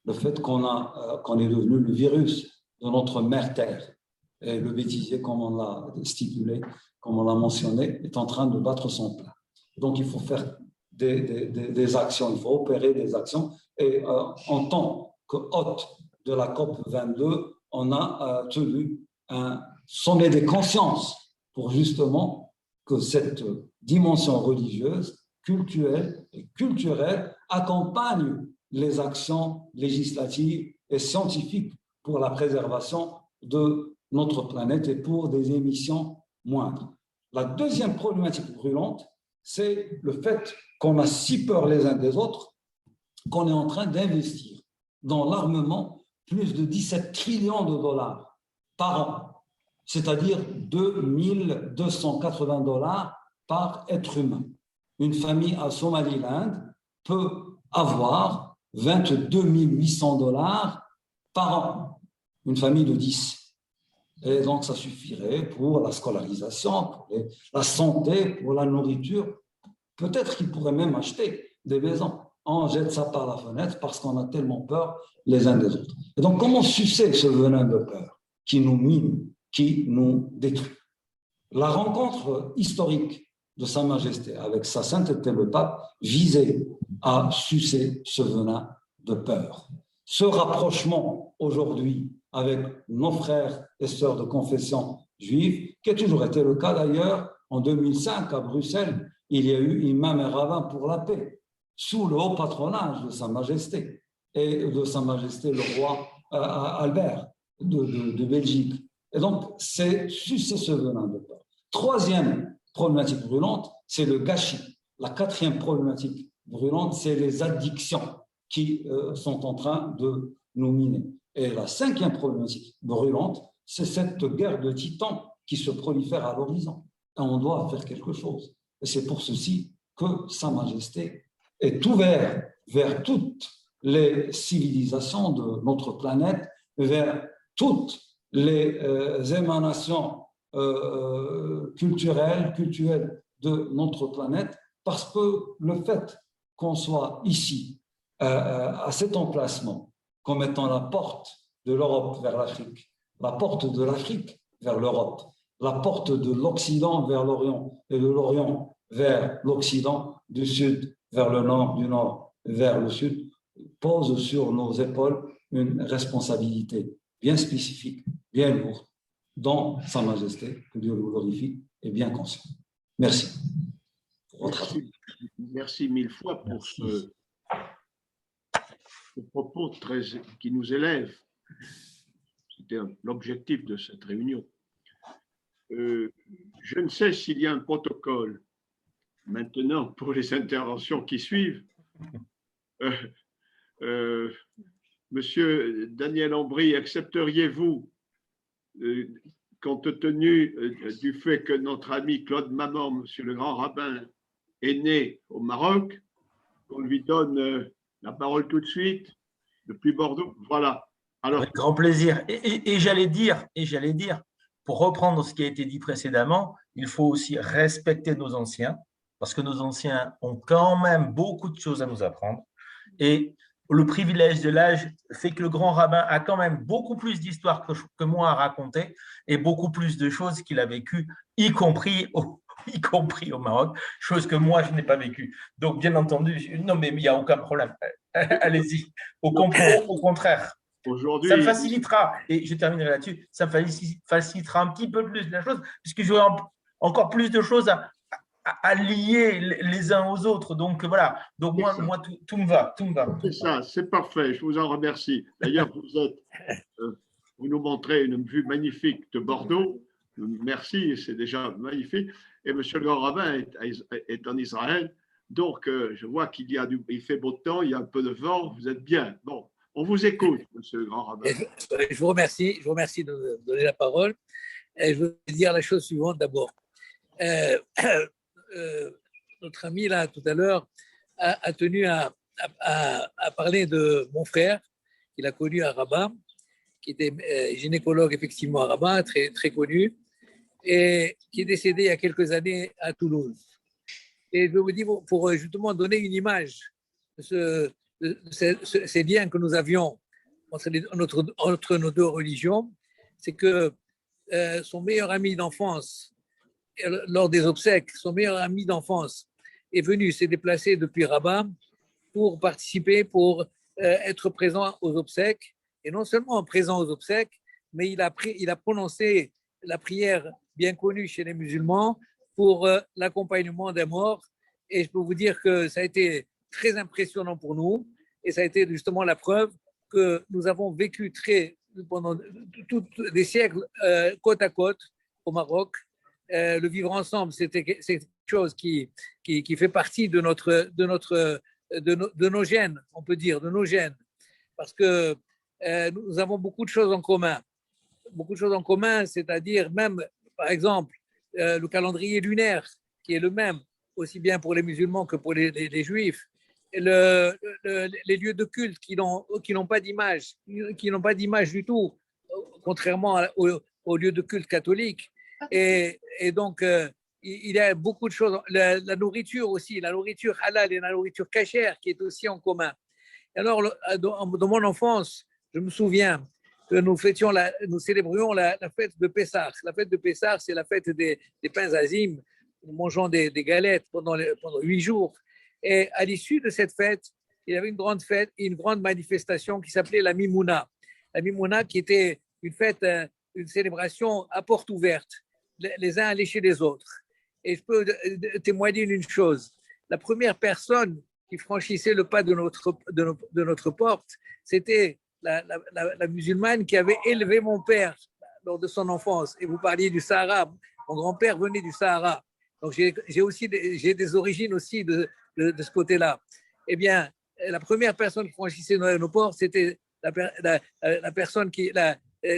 Le fait qu'on est devenu le virus de notre mère Terre. Et le bêtisier, comme on l'a stipulé, comme on l'a mentionné, est en train de battre son plein. Donc, il faut faire des actions, il faut opérer des actions. Et en tant que hôte de la COP 22, on a tenu un sommet des consciences pour justement que cette dimension religieuse, culturelle et culturelle accompagne les actions législatives et scientifiques pour la préservation de notre planète et pour des émissions moindres. La deuxième problématique brûlante, c'est le fait qu'on a si peur les uns des autres qu'on est en train d'investir dans l'armement plus de 17 trillions de dollars par an, c'est-à-dire 2280 dollars par être humain. Une famille à Somaliland peut avoir 22 800 dollars par an, une famille de 10. Et donc, ça suffirait pour la scolarisation, pour la santé, pour la nourriture. Peut-être qu'ils pourraient même acheter des maisons. On jette ça par la fenêtre parce qu'on a tellement peur les uns des autres. Et donc, comment sucer ce venin de peur qui nous mine, qui nous détruit? La rencontre historique de Sa Majesté avec Sa Sainteté le Pape visait à sucer ce venin de peur. Ce rapprochement aujourd'hui avec nos frères et sœurs de confession juive, qui a toujours été le cas d'ailleurs, en 2005 à Bruxelles, il y a eu imam et rabbin pour la paix, sous le haut patronage de Sa Majesté et de Sa Majesté le roi Albert de Belgique. Et donc, c'est sucer ce venin de peur. Troisième problématique brûlante, c'est le gâchis. La quatrième problématique brûlante, c'est les addictions qui sont en train de nous miner. Et la cinquième problématique brûlante, c'est cette guerre de titans qui se prolifère à l'horizon. Et on doit faire quelque chose. Et c'est pour ceci que Sa Majesté est ouverte vers toutes les civilisations de notre planète, vers toutes les émanations culturelles de notre planète, parce que le fait qu'on soit ici, à cet emplacement, comme étant la porte de l'Europe vers l'Afrique, la porte de l'Afrique vers l'Europe, la porte de l'Occident vers l'Orient et de l'Orient vers l'Occident, du Sud vers le Nord, du Nord vers le Sud, pose sur nos épaules une responsabilité bien spécifique, bien lourde, dont Sa Majesté, que Dieu le glorifie, est bien conscient. Merci. Merci mille fois pour ce propos qui nous élève. C'était l'objectif de cette réunion. Je ne sais s'il y a un protocole maintenant pour les interventions qui suivent. Monsieur Daniel Ambry, accepteriez-vous, compte tenu du fait que notre ami Claude Maman, monsieur le grand rabbin, est né au Maroc, qu'on lui donne la parole tout de suite depuis Bordeaux? Voilà. Alors, avec grand plaisir. Et j'allais dire, pour reprendre ce qui a été dit précédemment, il faut aussi respecter nos anciens, parce que nos anciens ont quand même beaucoup de choses à nous apprendre. Et le privilège de l'âge fait que le grand rabbin a quand même beaucoup plus d'histoires que moi à raconter et beaucoup plus de choses qu'il a vécues, y compris au Maroc, chose que moi, je n'ai pas vécue. Donc, bien entendu, non, mais il n'y a aucun problème. Allez-y. Au contraire. Ça me facilitera, et je terminerai là-dessus, ça me facilitera un petit peu plus la chose, puisque j'aurai encore plus de choses à lier les uns aux autres. Donc voilà, donc moi tout me va. C'est ça, c'est parfait, je vous en remercie. D'ailleurs, vous nous montrez une vue magnifique de Bordeaux. Merci, c'est déjà magnifique. Et monsieur le grand rabbin est en Israël, donc je vois il fait beau temps, il y a un peu de vent, vous êtes bien. Bon, On vous écoute, monsieur le grand rabbin. Je vous remercie de me donner la parole. Et je veux dire la chose suivante d'abord. Notre ami là tout à l'heure a tenu à parler de mon frère qu'il a connu à Rabat, qui était gynécologue effectivement à Rabat, très, très connu, et qui est décédé il y a quelques années à Toulouse. Et je veux vous dire, pour justement donner une image de ces liens que nous avions entre nos deux religions, c'est que son meilleur ami d'enfance, lors des obsèques, son meilleur ami d'enfance s'est déplacé depuis Rabat pour participer, pour être présent aux obsèques, et non seulement présent aux obsèques, mais il a prononcé la prière bien connue chez les musulmans pour l'accompagnement des morts. Et je peux vous dire que ça a été très impressionnant pour nous, et ça a été justement la preuve que nous avons vécu pendant des siècles côte à côte au Maroc. Le vivre ensemble, c'est quelque chose qui fait partie de nos gènes, on peut dire, de nos gènes, parce que nous avons beaucoup de choses en commun. Beaucoup de choses en commun, c'est-à-dire même, par exemple, le calendrier lunaire, qui est le même, aussi bien pour les musulmans que pour les juifs, et les lieux de culte qui n'ont pas d'image, du tout, contrairement aux lieux de culte catholiques. Et donc, il y a beaucoup de choses. La nourriture aussi, la nourriture halal et la nourriture cachère qui est aussi en commun. Et alors, dans mon enfance, je me souviens que nous célébrions la fête de Pessah. La fête de Pessah, c'est la fête des pains azimes. Nous mangeons des galettes pendant 8 jours. Et à l'issue de cette fête, il y avait une grande fête et une grande manifestation qui s'appelait la Mimouna. La Mimouna qui était une fête, une célébration à porte ouverte. Les uns allaient chez les autres. Et je peux témoigner d'une chose. La première personne qui franchissait le pas de notre porte, c'était la musulmane qui avait élevé mon père lors de son enfance. Et vous parliez du Sahara. Mon grand-père venait du Sahara. Donc j'ai des origines aussi de ce côté-là. Eh bien, la première personne qui franchissait nos portes, c'était la personne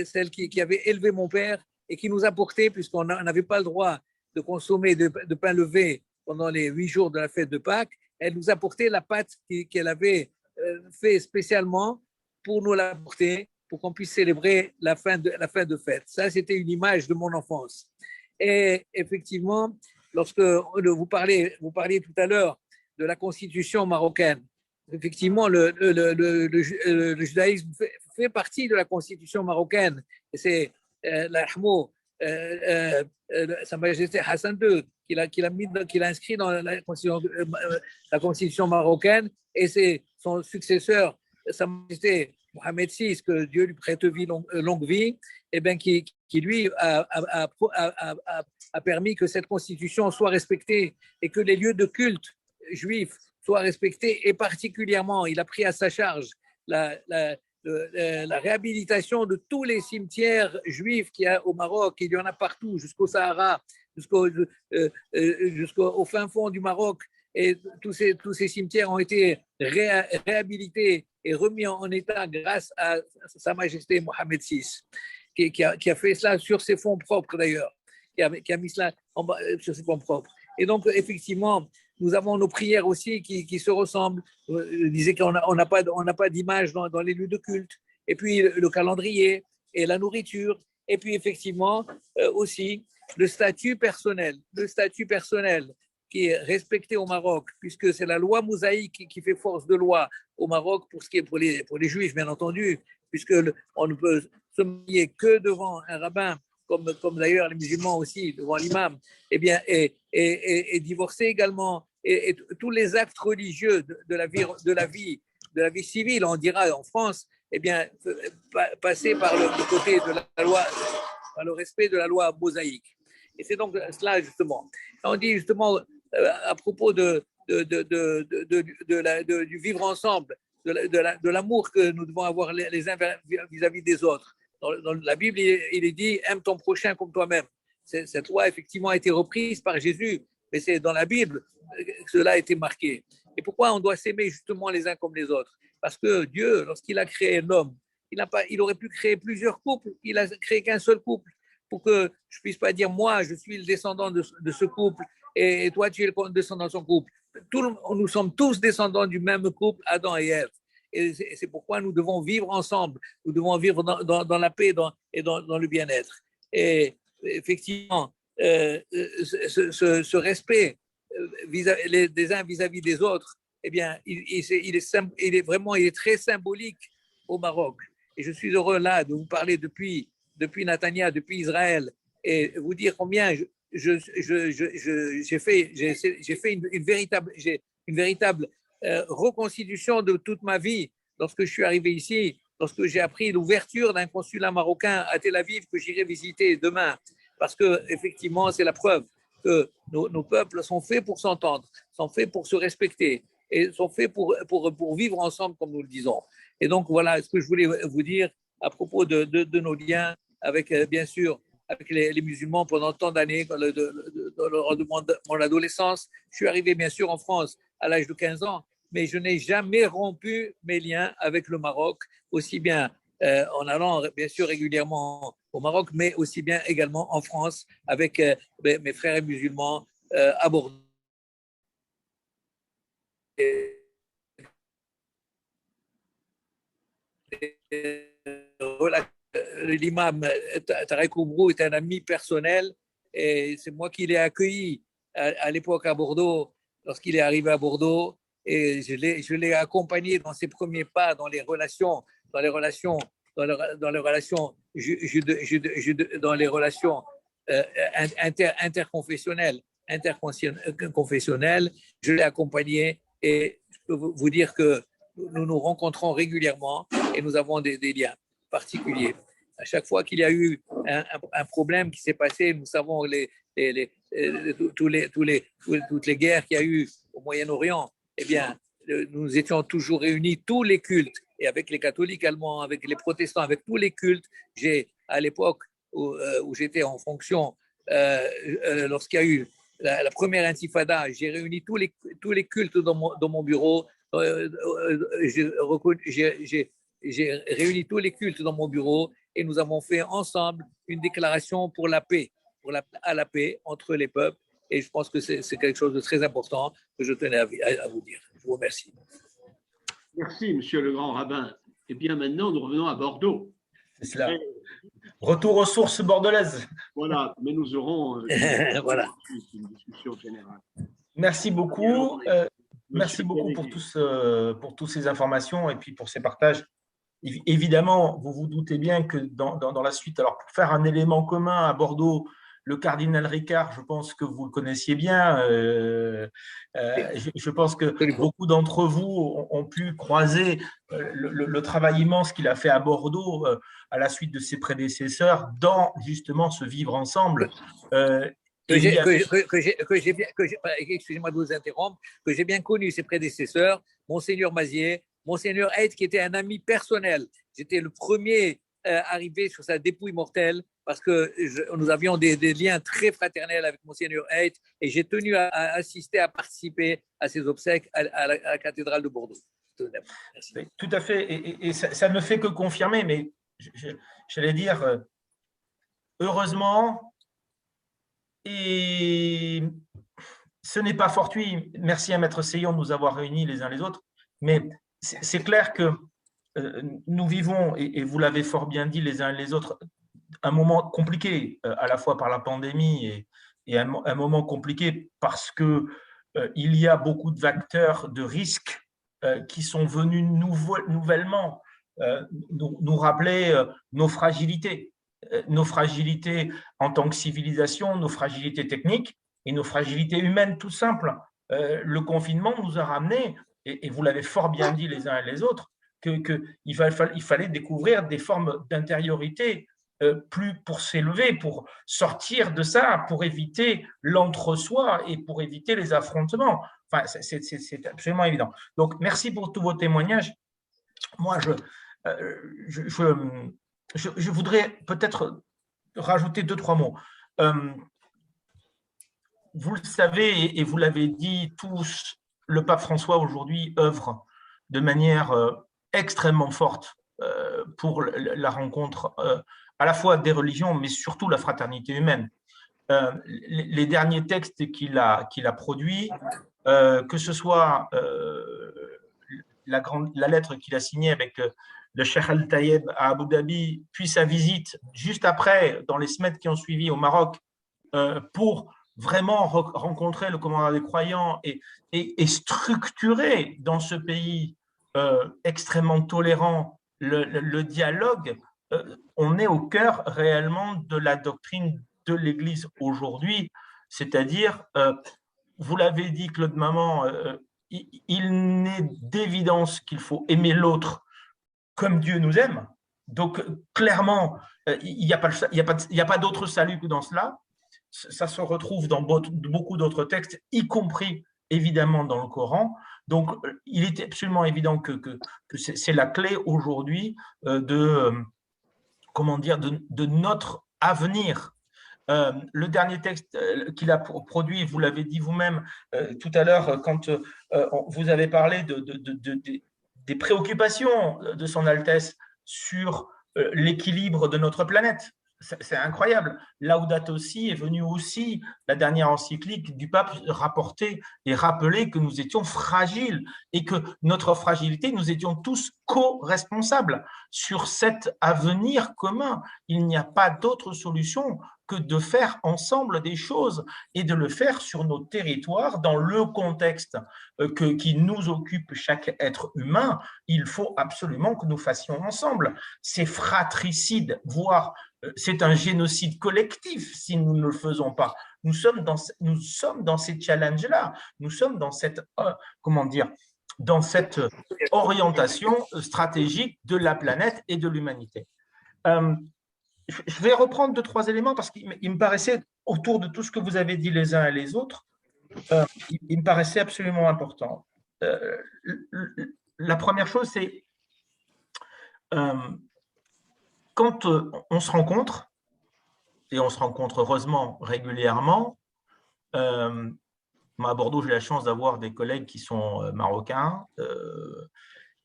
celle qui avait élevé mon père et qui nous apportait, puisqu'on n'avait pas le droit de consommer de pain levé pendant les 8 jours de la fête de Pâques, elle nous apportait la pâte qu'elle avait fait spécialement pour nous l'apporter, pour qu'on puisse célébrer la fin de fête. Ça, c'était une image de mon enfance. Et effectivement, lorsque vous parliez tout à l'heure de la constitution marocaine, effectivement, le judaïsme fait partie de la constitution marocaine. Et c'est Sa Majesté Hassan II qui l'a inscrit dans la constitution marocaine, et c'est son successeur, Sa Majesté Mohamed VI, que Dieu lui prête longue vie, et bien qui lui a permis que cette constitution soit respectée et que les lieux de culte juifs soient respectés, et particulièrement, il a pris à sa charge la réhabilitation de tous les cimetières juifs qu'il y a au Maroc. Il y en a partout, jusqu'au Sahara, jusqu'au fin fond du Maroc. Et tous ces cimetières ont été réhabilités et remis en état grâce à Sa Majesté Mohamed VI, qui a fait cela sur ses fonds propres d'ailleurs, qui a mis cela sur ses fonds propres. Et donc, effectivement, nous avons nos prières aussi qui se ressemblent. Je disais qu'on n'a pas d'image dans les lieux de culte. Et puis, le calendrier et la nourriture. Et puis, effectivement, aussi, le statut personnel qui est respecté au Maroc, puisque c'est la loi mosaïque qui fait force de loi au Maroc pour les juifs, bien entendu, puisque on ne peut se marier que devant un rabbin, comme d'ailleurs les musulmans aussi, devant l'imam, et divorcer également, et tous les actes religieux de la vie civile, on dira en France, passer par le côté de la loi, par le respect de la loi mosaïque. Et c'est donc cela, justement. On dit justement, à propos du vivre ensemble, de l'amour que nous devons avoir les uns vis-à-vis des autres. Dans la Bible, il est dit « aime ton prochain comme toi-même ». Cette loi, effectivement, a été reprise par Jésus, mais c'est dans la Bible que cela a été marqué. Et pourquoi on doit s'aimer justement les uns comme les autres? Parce que Dieu, lorsqu'il a créé l'homme, il aurait pu créer plusieurs couples, il a créé qu'un seul couple pour que je ne puisse pas dire moi, je suis le descendant de ce couple et toi, tu es le descendant de son couple. Nous sommes tous descendants du même couple, Adam et Ève. Et c'est pourquoi nous devons vivre ensemble, nous devons vivre dans la paix et dans le bien-être. Et effectivement, ce respect des uns vis-à-vis des autres, eh bien, il est très symbolique au Maroc. Et je suis heureux là de vous parler depuis Netanya, depuis Israël, et vous dire combien j'ai fait une véritable reconstitution de toute ma vie lorsque je suis arrivé ici, lorsque j'ai appris l'ouverture d'un consulat marocain à Tel Aviv que j'irai visiter demain, parce que effectivement c'est la preuve que nos peuples sont faits pour s'entendre, sont faits pour se respecter et sont faits pour vivre ensemble comme nous le disons. Et donc voilà ce que je voulais vous dire à propos de nos liens avec, bien sûr, avec les musulmans pendant tant d'années, dans mon adolescence. Je suis arrivé bien sûr en France à l'âge de 15 ans, mais je n'ai jamais rompu mes liens avec le Maroc, aussi bien en allant bien sûr régulièrement au Maroc, mais aussi bien également en France avec mes frères musulmans à Bordeaux. L'imam Tarek Oubrou est un ami personnel et c'est moi qui l'ai accueilli à l'époque à Bordeaux, lorsqu'il est arrivé à Bordeaux, et je l'ai accompagné dans ses premiers pas dans les relations interconfessionnelles. Je l'ai accompagné et je peux vous dire que nous nous rencontrons régulièrement et nous avons des liens particuliers. À chaque fois qu'il y a eu un problème qui s'est passé, nous savons toutes les guerres qu'il y a eu au Moyen-Orient, eh bien, nous étions toujours réunis, tous les cultes, et avec les catholiques allemands, avec les protestants, avec tous les cultes. À l'époque où j'étais en fonction, lorsqu'il y a eu la première intifada, j'ai réuni tous les cultes dans mon bureau. J'ai réuni tous les cultes dans mon bureau et nous avons fait ensemble une déclaration pour la paix, à la paix entre les peuples. Et je pense que c'est quelque chose de très important que je tenais à vous dire. Je vous remercie. Merci, monsieur le grand rabbin. Eh bien, maintenant, nous revenons à Bordeaux. C'est cela. Retour aux sources bordelaises. Voilà, mais nous aurons voilà. une discussion générale. Merci beaucoup. Merci beaucoup pour toutes ces informations et puis pour ces partages. Évidemment, vous vous doutez bien que dans la suite, alors pour faire un élément commun à Bordeaux, le cardinal Ricard, je pense que vous le connaissiez bien. Je pense que beaucoup d'entre vous ont pu croiser le travail immense qu'il a fait à Bordeaux à la suite de ses prédécesseurs dans justement ce vivre ensemble. Excusez-moi de vous interrompre, que j'ai bien connu ses prédécesseurs, Monseigneur Mazier, Monseigneur Haidt, qui était un ami personnel. J'étais le premier arrivé sur sa dépouille mortelle parce que nous avions des liens très fraternels avec Monseigneur Haidt et j'ai tenu à assister, à participer à ses obsèques à la cathédrale de Bordeaux. Merci. Tout à fait, et ça ne fait que confirmer, mais j'allais dire, heureusement, et ce n'est pas fortuit. Merci à Maître Seyon de nous avoir réunis les uns les autres, mais c'est clair que nous vivons, et vous l'avez fort bien dit les uns et les autres, un moment compliqué, à la fois par la pandémie et un moment compliqué parce qu'il y a beaucoup de facteurs de risque qui sont venus nouvellement nous rappeler nos fragilités en tant que civilisation, nos fragilités techniques et nos fragilités humaines tout simples. Le confinement nous a ramené, et vous l'avez fort bien dit les uns et les autres, qu'il fallait découvrir des formes d'intériorité plus pour s'élever, pour sortir de ça, pour éviter l'entre-soi et pour éviter les affrontements. Enfin, c'est absolument évident. Donc, merci pour tous vos témoignages. Moi, je voudrais peut-être rajouter 2-3 mots. Vous le savez et vous l'avez dit tous, le pape François aujourd'hui œuvre de manière extrêmement forte pour la rencontre à la fois des religions, mais surtout la fraternité humaine. Les derniers textes qu'il a produits, que ce soit la lettre qu'il a signée avec le Cheikh Al-Tayeb à Abu Dhabi, puis sa visite juste après, dans les semaines qui ont suivi au Maroc, pour vraiment rencontrer le commandant des croyants et structurer dans ce pays extrêmement tolérant le dialogue, on est au cœur réellement de la doctrine de l'Église aujourd'hui, c'est-à-dire, vous l'avez dit, Claude Maman, il n'est d'évidence qu'il faut aimer l'autre comme Dieu nous aime. Donc, clairement, il n'y a pas d'autre salut que dans cela. Ça se retrouve dans beaucoup d'autres textes, y compris évidemment dans le Coran. Donc, il est absolument évident que c'est la clé aujourd'hui de notre avenir. Le dernier texte qu'il a produit, vous l'avez dit vous-même tout à l'heure, quand vous avez parlé des préoccupations de son Altesse sur l'équilibre de notre planète. C'est incroyable. Laudato Si est venu aussi, la dernière encyclique du pape, rapporter et rappeler que nous étions fragiles et que notre fragilité, nous étions tous co-responsables sur cet avenir commun. Il n'y a pas d'autre solution que de faire ensemble des choses et de le faire sur nos territoires, dans le contexte qui nous occupe chaque être humain. Il faut absolument que nous fassions ensemble. C'est fratricide, voire c'est un génocide collectif si nous ne le faisons pas. Nous sommes dans ces challenges-là. Nous sommes dans cette, dans cette orientation stratégique de la planète et de l'humanité. Je vais reprendre 2-3 éléments parce qu'il me paraissait, autour de tout ce que vous avez dit les uns et les autres, il me paraissait absolument important. La première chose, c'est quand on se rencontre, et on se rencontre heureusement régulièrement, moi à Bordeaux, j'ai la chance d'avoir des collègues qui sont marocains,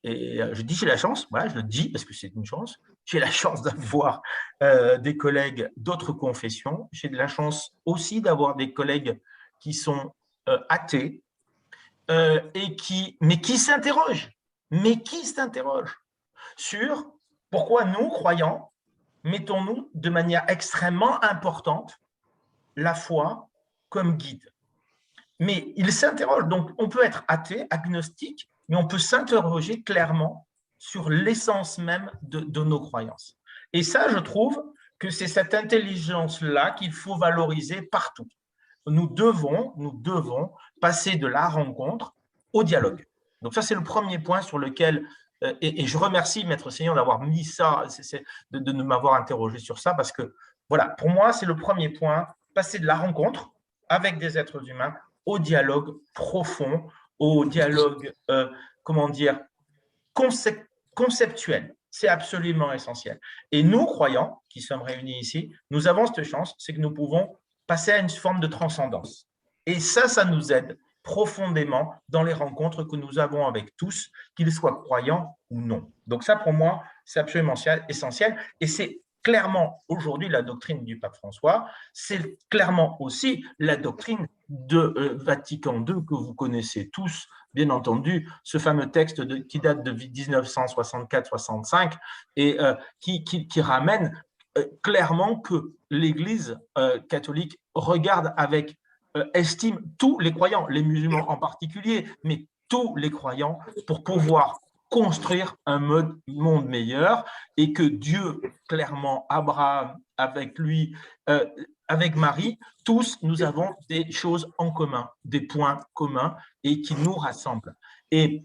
et je dis j'ai la chance, voilà, je le dis parce que c'est une chance, j'ai la chance d'avoir des collègues d'autres confessions, j'ai de la chance aussi d'avoir des collègues qui sont athées, mais qui s'interrogent sur pourquoi nous, croyants, mettons-nous de manière extrêmement importante la foi comme guide. Mais ils s'interrogent, donc on peut être athée, agnostique, mais on peut s'interroger clairement sur l'essence même de nos croyances. Et ça, je trouve que c'est cette intelligence-là qu'il faut valoriser partout. Nous devons passer de la rencontre au dialogue. Donc ça, c'est le premier point sur lequel, et je remercie Maître Seignan d'avoir mis ça, de m'avoir interrogé sur ça, parce que, voilà, pour moi, c'est le premier point, passer de la rencontre avec des êtres humains au dialogue profond, au dialogue, conceptuel. C'est absolument essentiel. Et nous, croyants, qui sommes réunis ici, nous avons cette chance, c'est que nous pouvons passer à une forme de transcendance. Et ça nous aide profondément dans les rencontres que nous avons avec tous, qu'ils soient croyants ou non. Donc ça, pour moi, c'est absolument essentiel. Et c'est clairement aujourd'hui la doctrine du pape François, c'est clairement aussi la doctrine de Vatican II que vous connaissez tous, bien entendu, ce fameux texte qui date de 1964-65 et qui ramène clairement que l'Église catholique regarde avec estime tous les croyants, les musulmans en particulier, mais tous les croyants pour pouvoir construire un monde meilleur et que Dieu, clairement, Abraham, avec lui, avec Marie, tous, nous avons des choses en commun, des points communs et qui nous rassemblent. Et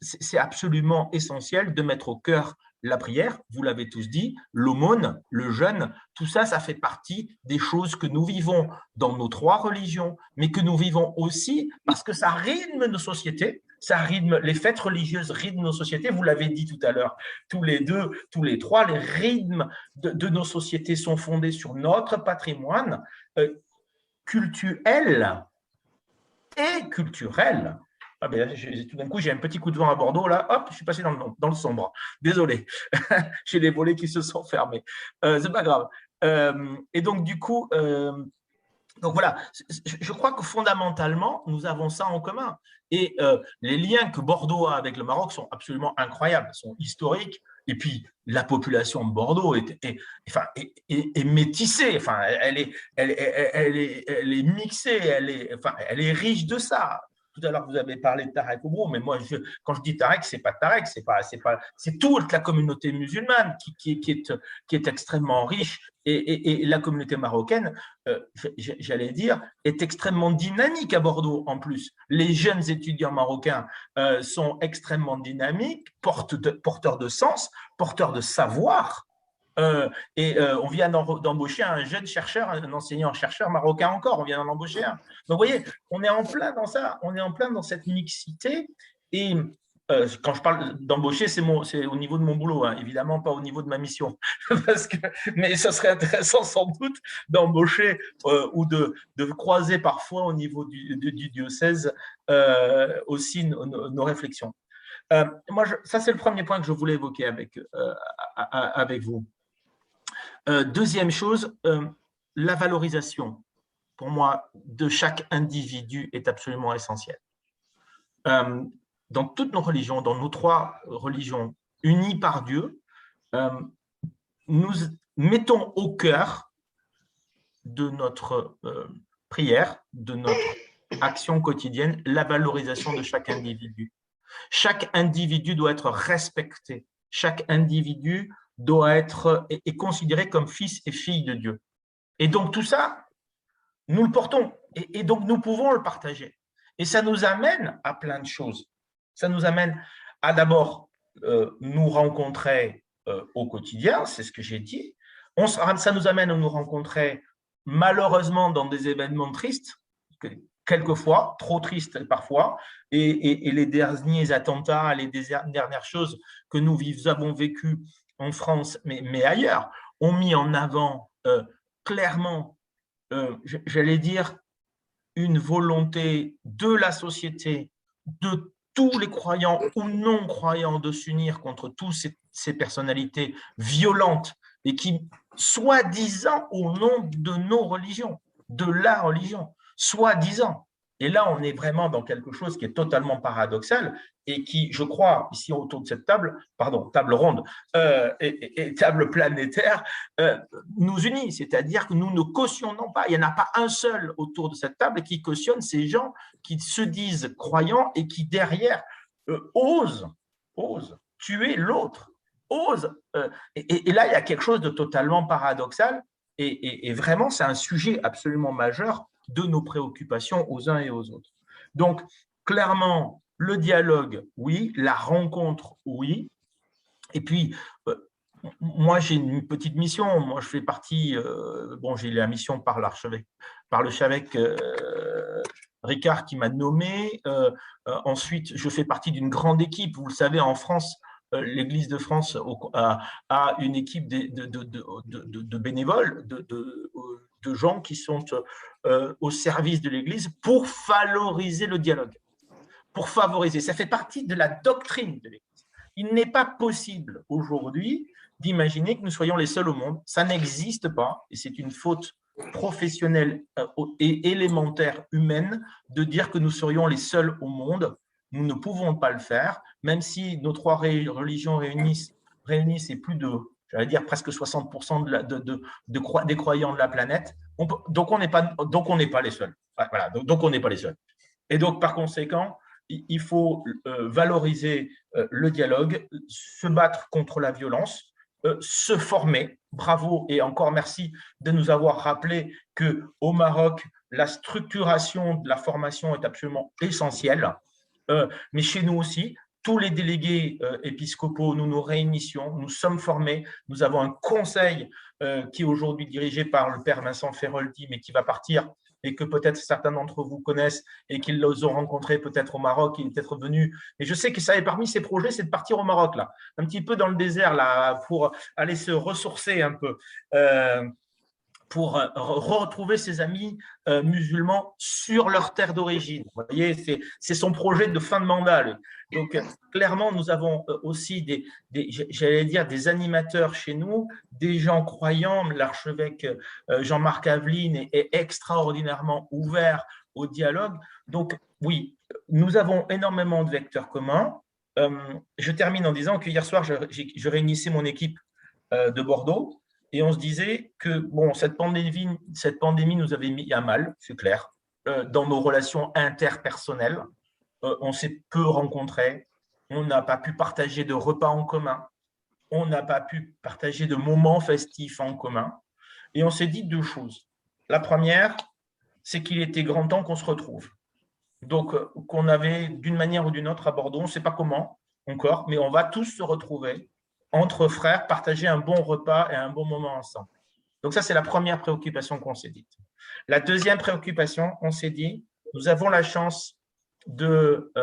c'est absolument essentiel de mettre au cœur la prière, vous l'avez tous dit, l'aumône, le jeûne, tout ça, ça fait partie des choses que nous vivons dans nos 3 religions, mais que nous vivons aussi parce que ça rythme nos sociétés, les fêtes religieuses rythment nos sociétés, vous l'avez dit tout à l'heure, tous les 2, tous les 3, les rythmes de nos sociétés sont fondés sur notre patrimoine cultuel et culturel. Ah ben, tout d'un coup, j'ai un petit coup de vent à Bordeaux, là, hop, je suis passé dans le sombre. Désolé, j'ai les volets qui se sont fermés. C'est pas grave. Et donc, du coup, donc voilà, je crois que fondamentalement, nous avons ça en commun. Et les liens que Bordeaux a avec le Maroc sont absolument incroyables, sont historiques. Et puis, la population de Bordeaux est métissée, enfin, elle est mixée, elle est riche de ça. Tout à l'heure, vous avez parlé de Tarek Oubrou, mais moi, quand je dis Tarek, c'est pas Tarek, c'est toute la communauté musulmane qui est extrêmement riche. Et la communauté marocaine, j'allais dire, est extrêmement dynamique à Bordeaux en plus. Les jeunes étudiants marocains sont extrêmement dynamiques, porteurs de sens, porteurs de savoir. On vient d'embaucher un jeune chercheur, un enseignant-chercheur marocain encore, on vient d'en embaucher un. Donc, vous voyez, on est en plein dans ça, on est en plein dans cette mixité. Et quand je parle d'embaucher, c'est au niveau de mon boulot, hein, évidemment pas au niveau de ma mission. Mais ça serait intéressant sans doute d'embaucher ou de croiser parfois au niveau du diocèse aussi nos réflexions. Ça, c'est le premier point que je voulais évoquer avec vous. Deuxième chose, la valorisation, pour moi, de chaque individu est absolument essentielle. Dans toutes nos religions, dans nos 3 religions unies par Dieu, nous mettons au cœur de notre prière, de notre action quotidienne, la valorisation de chaque individu. Chaque individu doit être respecté. Chaque individu doit être considéré comme fils et fille de Dieu. Et donc, tout ça, nous le portons. Et donc, nous pouvons le partager. Et ça nous amène à plein de choses. Ça nous amène à d'abord nous rencontrer au quotidien, c'est ce que j'ai dit. Ça nous amène à nous rencontrer malheureusement dans des événements tristes, quelquefois, trop tristes parfois, et les derniers attentats, les dernières choses que nous avons vécues en France, mais ailleurs, ont mis en avant clairement, j'allais dire, une volonté de la société, de tous les croyants ou non-croyants, de s'unir contre toutes ces personnalités violentes et qui, soi-disant, au nom de nos religions, de la religion, soi-disant. Et là, on est vraiment dans quelque chose qui est totalement paradoxal et qui, je crois, ici autour de cette table, table ronde et table planétaire, nous unit. C'est-à-dire que nous ne cautionnons pas. Il n'y en a pas un seul autour de cette table qui cautionne ces gens qui se disent croyants et qui, derrière, osent tuer l'autre. Et là, il y a quelque chose de totalement paradoxal. Et vraiment, c'est un sujet absolument majeur de nos préoccupations aux uns et aux autres. Donc, clairement, le dialogue, oui. La rencontre, oui. Et puis, moi, j'ai une petite mission. Moi, je fais partie… j'ai la mission par l'archevêque, par le chevêque Ricard qui m'a nommé. Ensuite, je fais partie d'une grande équipe. Vous le savez, en France, l'Église de France a une équipe de bénévoles, de gens qui sont au service de l'Église pour valoriser le dialogue, pour favoriser. Ça fait partie de la doctrine de l'Église. Il n'est pas possible aujourd'hui d'imaginer que nous soyons les seuls au monde. Ça n'existe pas et c'est une faute professionnelle et élémentaire humaine de dire que nous serions les seuls au monde. Nous ne pouvons pas le faire, même si nos 3 religions réunissent et plus de, j'allais dire, presque 60% des croyants de la planète. Donc, on n'est pas les seuls. Voilà, donc on n'est pas les seuls. Et donc, par conséquent, il faut valoriser le dialogue, se battre contre la violence, se former. Bravo et encore merci de nous avoir rappelé qu'au Maroc, la structuration de la formation est absolument essentielle. Mais chez nous aussi, tous les délégués épiscopaux, nous nous réunissions, nous sommes formés, nous avons un conseil qui est aujourd'hui dirigé par le père Vincent Feroldi, mais qui va partir et que peut-être certains d'entre vous connaissent et qu'ils les ont rencontrés peut-être au Maroc, il est peut-être venu. Et je sais que ça est parmi ses projets, c'est de partir au Maroc, là, un petit peu dans le désert, là, pour aller se ressourcer un peu. pour retrouver ses amis musulmans sur leur terre d'origine. Vous voyez, c'est son projet de fin de mandat. Lui. Donc, clairement, nous avons aussi j'allais dire, des animateurs chez nous, des gens croyants. L'archevêque Jean-Marc Aveline est extraordinairement ouvert au dialogue. Donc, oui, nous avons énormément de vecteurs communs. Je termine en disant que hier soir, je réunissais mon équipe de Bordeaux. Et on se disait que bon, cette pandémie nous avait mis à mal, c'est clair, dans nos relations interpersonnelles. On s'est peu rencontrés, on n'a pas pu partager de repas en commun, on n'a pas pu partager de moments festifs en commun. Et on s'est dit deux choses. La première, c'est qu'il était grand temps qu'on se retrouve. Donc, qu'on avait d'une manière ou d'une autre à Bordeaux, on ne sait pas comment encore, mais on va tous se retrouver entre frères, partager un bon repas et un bon moment ensemble. Donc ça, c'est la première préoccupation qu'on s'est dite. La deuxième préoccupation, on s'est dit, nous avons la chance de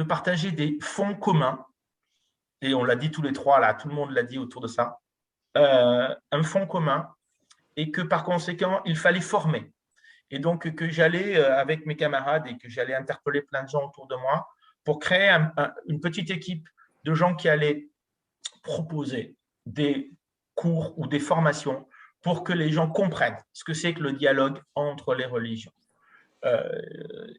partager des fonds communs, et on l'a dit tous les trois, là, tout le monde l'a dit autour de ça, un fonds commun, et que par conséquent, il fallait former. Et donc, que j'allais avec mes camarades et que j'allais interpeller plein de gens autour de moi, pour créer une petite équipe de gens qui allaient proposer des cours ou des formations pour que les gens comprennent ce que c'est que le dialogue entre les religions.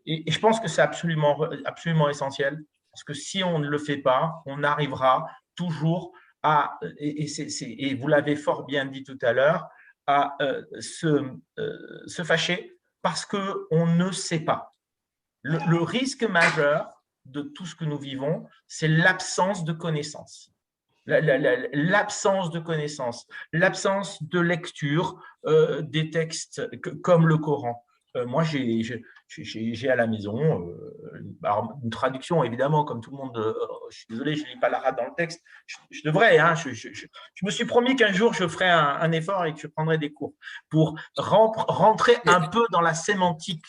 Et je pense que c'est absolument essentiel, parce que si on ne le fait pas, on arrivera toujours à, et vous l'avez fort bien dit tout à l'heure, à se fâcher parce qu'on ne sait pas. Le risque majeur de tout ce que nous vivons, c'est l'absence de connaissances. L'absence de connaissances, l'absence de lecture des textes comme le Coran. Moi, j'ai à la maison une traduction, évidemment, comme tout le monde. Je suis désolé, je ne lis pas l'arabe dans le texte. Je devrais. Hein, je me suis promis qu'un jour, je ferai un effort et que je prendrai des cours pour rentrer un peu dans la sémantique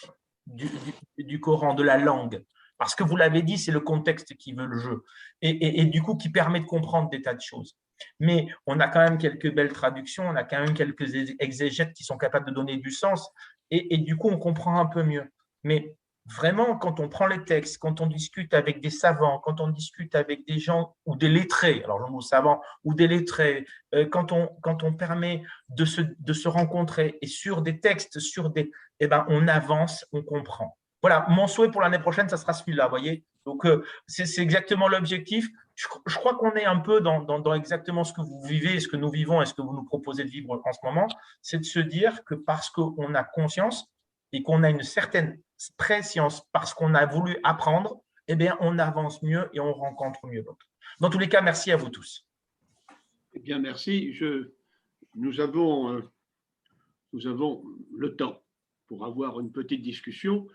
du Coran, de la langue. Parce que vous l'avez dit, c'est le contexte qui veut le jeu. Et du coup, qui permet de comprendre des tas de choses. Mais on a quand même quelques belles traductions, on a quand même quelques exégètes qui sont capables de donner du sens. Et du coup, on comprend un peu mieux. Mais vraiment, quand on prend les textes, quand on discute avec des savants, quand on discute avec des gens ou des lettrés, alors le mot savant, ou des lettrés, quand on permet de se rencontrer et sur des textes, eh ben, on avance, on comprend. Voilà, mon souhait pour l'année prochaine, ça sera celui-là, vous voyez. Donc, c'est exactement l'objectif. Je crois qu'on est un peu dans exactement ce que vous vivez, ce que nous vivons et ce que vous nous proposez de vivre en ce moment. C'est de se dire que parce qu'on a conscience et qu'on a une certaine préscience, parce qu'on a voulu apprendre, eh bien, on avance mieux et on rencontre mieux l'autre. Dans tous les cas, merci à vous tous. Eh bien, merci. Nous avons le temps pour avoir une petite discussion.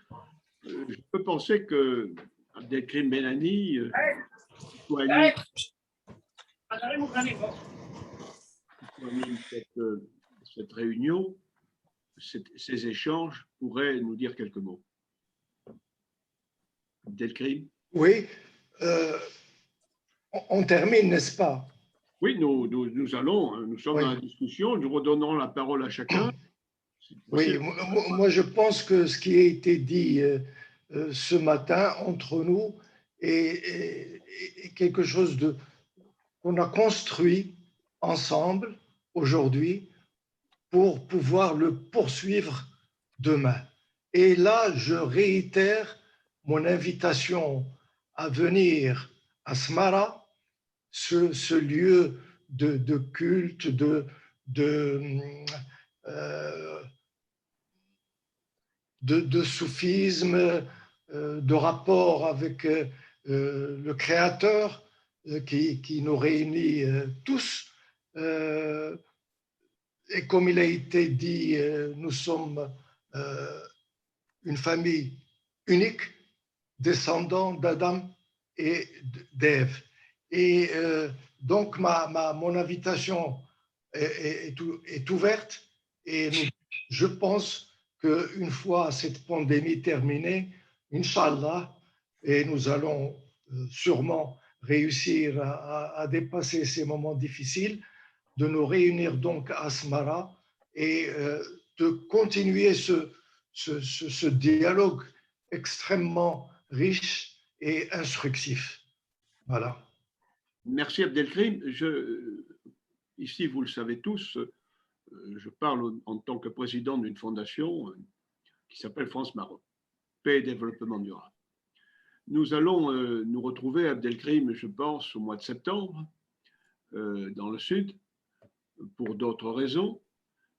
Je peux penser que Abdelkrim Benani soit animé cette réunion, ces échanges pourraient nous dire quelques mots. Abdelkrim? Oui, on termine, n'est-ce pas? Oui, nous sommes dans la discussion, nous redonnons la parole à chacun. Oui, moi je pense que ce qui a été dit ce matin entre nous est quelque chose qu'on a construit ensemble aujourd'hui pour pouvoir le poursuivre demain. Et là, je réitère mon invitation à venir à Smara, ce lieu de culte, de soufisme, de rapport avec le Créateur qui nous réunit tous. Et comme il a été dit, nous sommes une famille unique, descendants d'Adam et d'Ève. Et donc, mon invitation est ouverte et je pense qu'une fois cette pandémie terminée, Inch'Allah, et nous allons sûrement réussir à dépasser ces moments difficiles, de nous réunir donc à Asmara et de continuer ce dialogue extrêmement riche et instructif. Voilà. Merci Abdelkrim. Ici, vous le savez tous, je parle en tant que président d'une fondation qui s'appelle France-Maroc, Paix et Développement Durable. Nous allons nous retrouver, Abdelkrim, je pense, au mois de septembre, dans le sud, pour d'autres raisons,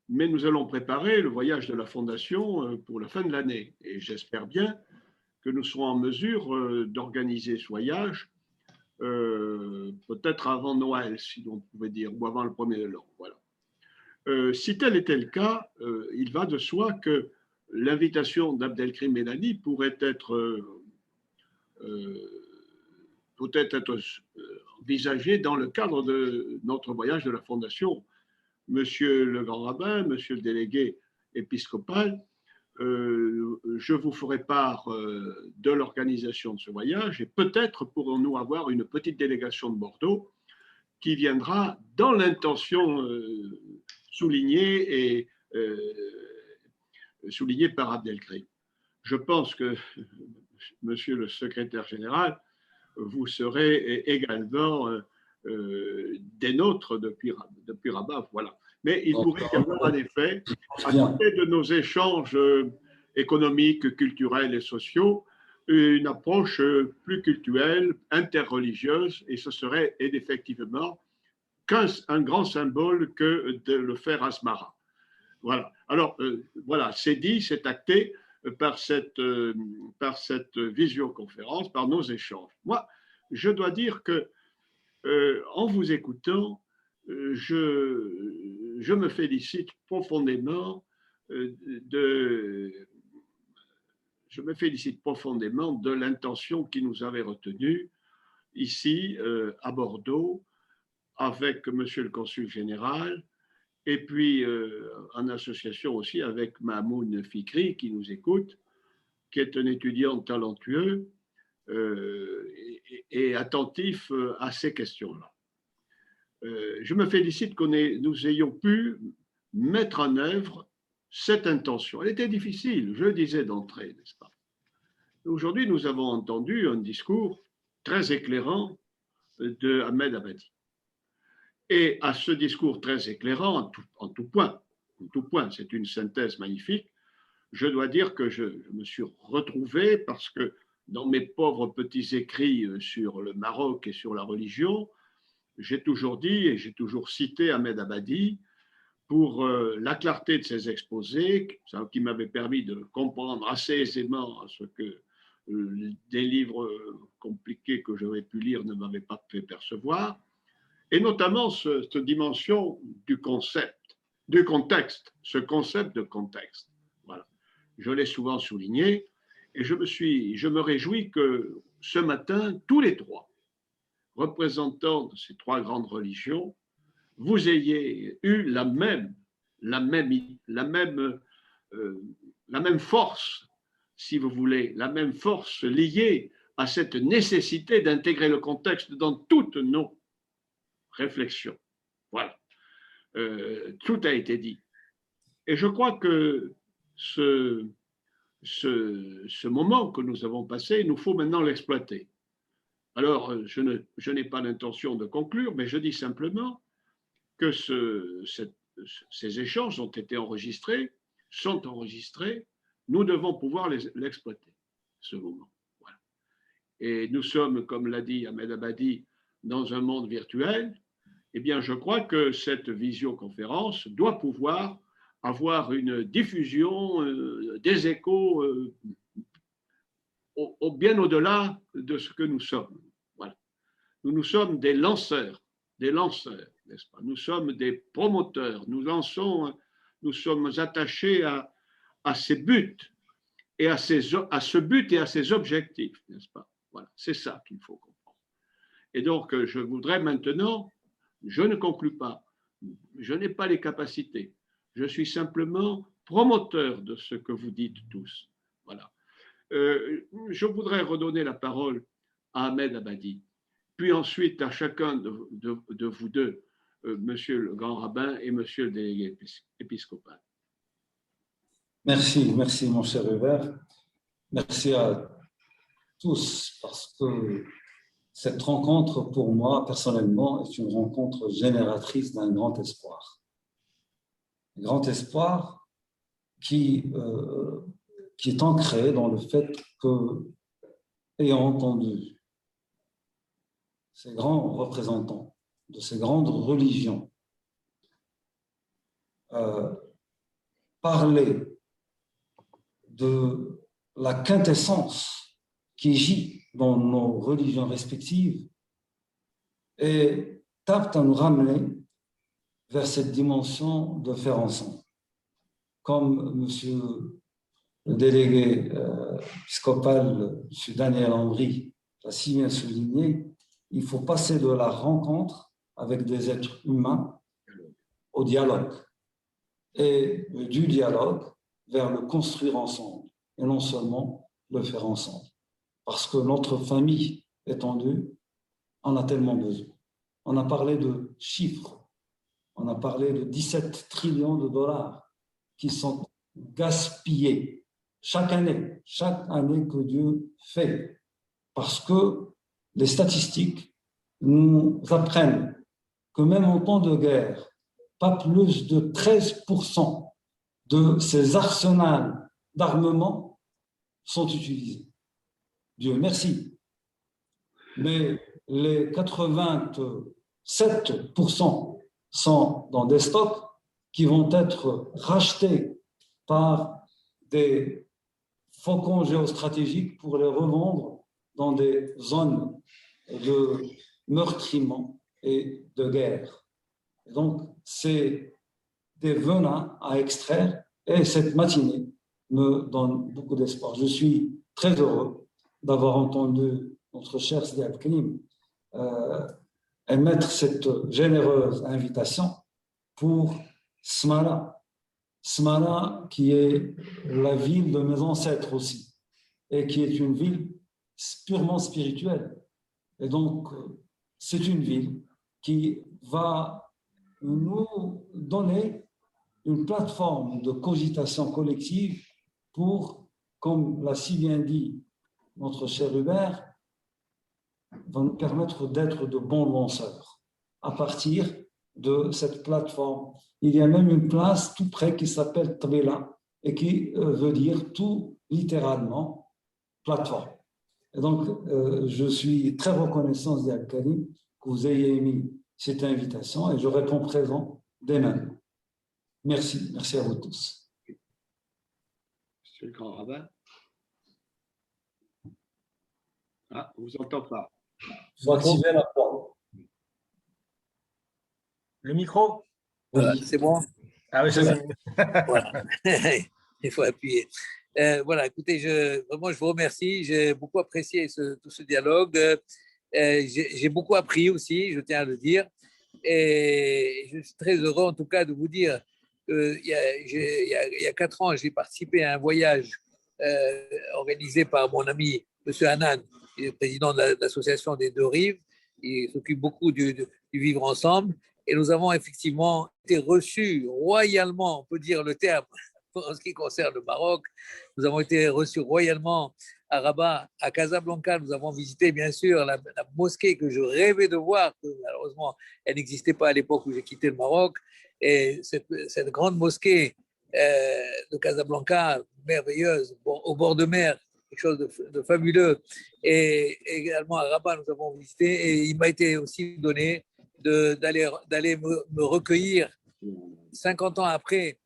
mais nous allons préparer le voyage de la fondation pour la fin de l'année. Et j'espère bien que nous serons en mesure d'organiser ce voyage peut-être avant Noël, si l'on pouvait dire, ou avant le 1er de l'an. Voilà. Si tel était le cas, il va de soi que l'invitation d'Abdelkrim Medani pourrait être envisagée dans le cadre de notre voyage de la Fondation. Monsieur le grand rabbin, monsieur le délégué épiscopal, je vous ferai part de l'organisation de ce voyage et peut-être pourrons-nous avoir une petite délégation de Bordeaux qui viendra dans l'intention soulignée par Abdelkrim. Je pense que, monsieur le secrétaire général, vous serez également des nôtres depuis Rabat, voilà. Mais il pourrait y avoir en effet, à côté de nos échanges économiques, culturels et sociaux, une approche plus cultuelle, interreligieuse, et ce serait effectivement un grand symbole que de le faire à Asmara. Voilà. Alors, voilà, c'est dit, c'est acté par cette visioconférence, par nos échanges. Moi, je dois dire que en vous écoutant, je me félicite profondément de l'intention qui nous avait retenus ici à Bordeaux avec monsieur le consul général et puis en association aussi avec Mahmoud Fikri qui nous écoute, qui est un étudiant talentueux et attentif à ces questions-là. Je me félicite que nous ayons pu mettre en œuvre cette intention. Elle était difficile, je le disais d'entrée, n'est-ce pas? Aujourd'hui, nous avons entendu un discours très éclairant de Ahmed Abadi. Et à ce discours très éclairant, en tout point, c'est une synthèse magnifique, je dois dire que je me suis retrouvé parce que dans mes pauvres petits écrits sur le Maroc et sur la religion, j'ai toujours dit et j'ai toujours cité Ahmed Abadi pour la clarté de ses exposés, qui m'avait permis de comprendre assez aisément ce que des livres compliqués que j'aurais pu lire ne m'avaient pas fait percevoir, et notamment cette dimension du concept, du contexte, ce concept de contexte. Voilà. Je l'ai souvent souligné et je me réjouis que ce matin, tous les trois représentants de ces trois grandes religions, vous ayez eu la même force, si vous voulez, la même force liée à cette nécessité d'intégrer le contexte dans toutes nos réflexions. Voilà. Tout a été dit. Et je crois que ce moment que nous avons passé, il nous faut maintenant l'exploiter. Alors, je n'ai pas l'intention de conclure, mais je dis simplement que ces échanges ont été enregistrés, sont enregistrés, nous devons pouvoir l'exploiter, ce moment. Voilà. Et nous sommes, comme l'a dit Ahmed Abadi, dans un monde virtuel. Eh bien, je crois que cette visioconférence doit pouvoir avoir une diffusion, des échos bien au-delà de ce que nous sommes. Voilà. Nous sommes des lanceurs, n'est-ce pas? Nous sommes des promoteurs, nous sommes attachés à ces buts et à ce but et à ces objectifs, n'est-ce pas? Voilà, c'est ça qu'il faut comprendre. Et donc, je voudrais maintenant, je ne conclus pas, je n'ai pas les capacités, je suis simplement promoteur de ce que vous dites tous. Voilà. Je voudrais redonner la parole à Ahmed Abadi, puis ensuite à chacun de vous deux Monsieur le grand rabbin et Monsieur le délégué épiscopal. Merci, merci mon cher Hubert. Merci à tous parce que cette rencontre, pour moi, personnellement, est une rencontre génératrice d'un grand espoir. Un grand espoir qui est ancré dans le fait que, ayant entendu ces grands représentants de ces grandes religions parler de la quintessence qui gît dans nos religions respectives et tente à nous ramener vers cette dimension de faire ensemble. Comme monsieur le délégué épiscopal, M. Daniel Henry, l'a si bien souligné, il faut passer de la rencontre avec des êtres humains au dialogue et du dialogue vers le construire ensemble et non seulement le faire ensemble. Parce que notre famille étendue en a tellement besoin. On a parlé de chiffres, on a parlé de 17 trillions de dollars qui sont gaspillés chaque année que Dieu fait. Parce que les statistiques nous apprennent que même en temps de guerre, pas plus de 13% de ces arsenals d'armement sont utilisés. Dieu merci. Mais les 87% sont dans des stocks qui vont être rachetés par des faucons géostratégiques pour les revendre dans des zones de meurtriment et de guerre. Et donc, c'est des venins à extraire et cette matinée me donne beaucoup d'espoir. Je suis très heureux d'avoir entendu notre cher Sidi Abdelkrim émettre cette généreuse invitation pour Smara. Smara qui est la ville de mes ancêtres aussi et qui est une ville purement spirituelle. Et donc, c'est une ville qui va nous donner une plateforme de cogitation collective pour, comme l'a si bien dit notre cher Hubert, va nous permettre d'être de bons lanceurs à partir de cette plateforme. Il y a même une place tout près qui s'appelle Tabela et qui veut dire tout littéralement plateforme. Et donc, je suis très reconnaissant d'Al-Karim que vous ayez émis cette invitation et je réponds présent dès maintenant. Merci, merci à vous tous. Monsieur le grand rabbin. Ah, on ne vous entend pas. Il faut activer la porte. Le micro? Voilà, c'est bon. Ah oui, c'est ça. Voilà. Il faut appuyer. Voilà, écoutez, vraiment, je vous remercie. J'ai beaucoup apprécié tout ce dialogue. J'ai beaucoup appris aussi, je tiens à le dire. Et je suis très heureux, en tout cas, de vous dire qu'il y a 4 ans, j'ai participé à un voyage organisé par mon ami, M. Hanan, qui est le président de l'association des Deux Rives. Il s'occupe beaucoup du vivre ensemble. Et nous avons effectivement été reçus royalement, on peut dire le terme, en ce qui concerne le Maroc. Nous avons été reçus royalement à Rabat, à Casablanca. Nous avons visité, bien sûr, la mosquée que je rêvais de voir, que malheureusement, elle n'existait pas à l'époque où j'ai quitté le Maroc. Et cette grande mosquée de Casablanca, merveilleuse, au bord de mer, quelque chose de fabuleux. Et également à Rabat, nous avons visité. Et il m'a été aussi donné d'aller me recueillir 50 ans après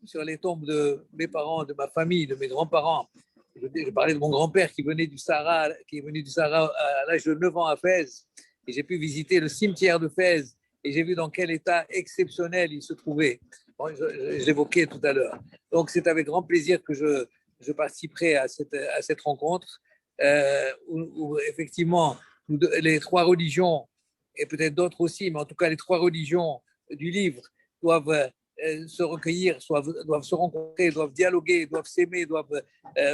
sur les tombes de mes parents, de ma famille, de mes grands-parents. Je parlais de mon grand-père qui est venu du Sahara à l'âge de 9 ans à Fès. Et j'ai pu visiter le cimetière de Fès et j'ai vu dans quel état exceptionnel il se trouvait. Bon, je l'évoquais tout à l'heure. Donc c'est avec grand plaisir que je participerai à cette rencontre où effectivement les 3 religions et peut-être d'autres aussi, mais en tout cas les 3 religions du livre doivent se recueillir, doivent se rencontrer, doivent dialoguer, doivent s'aimer, doivent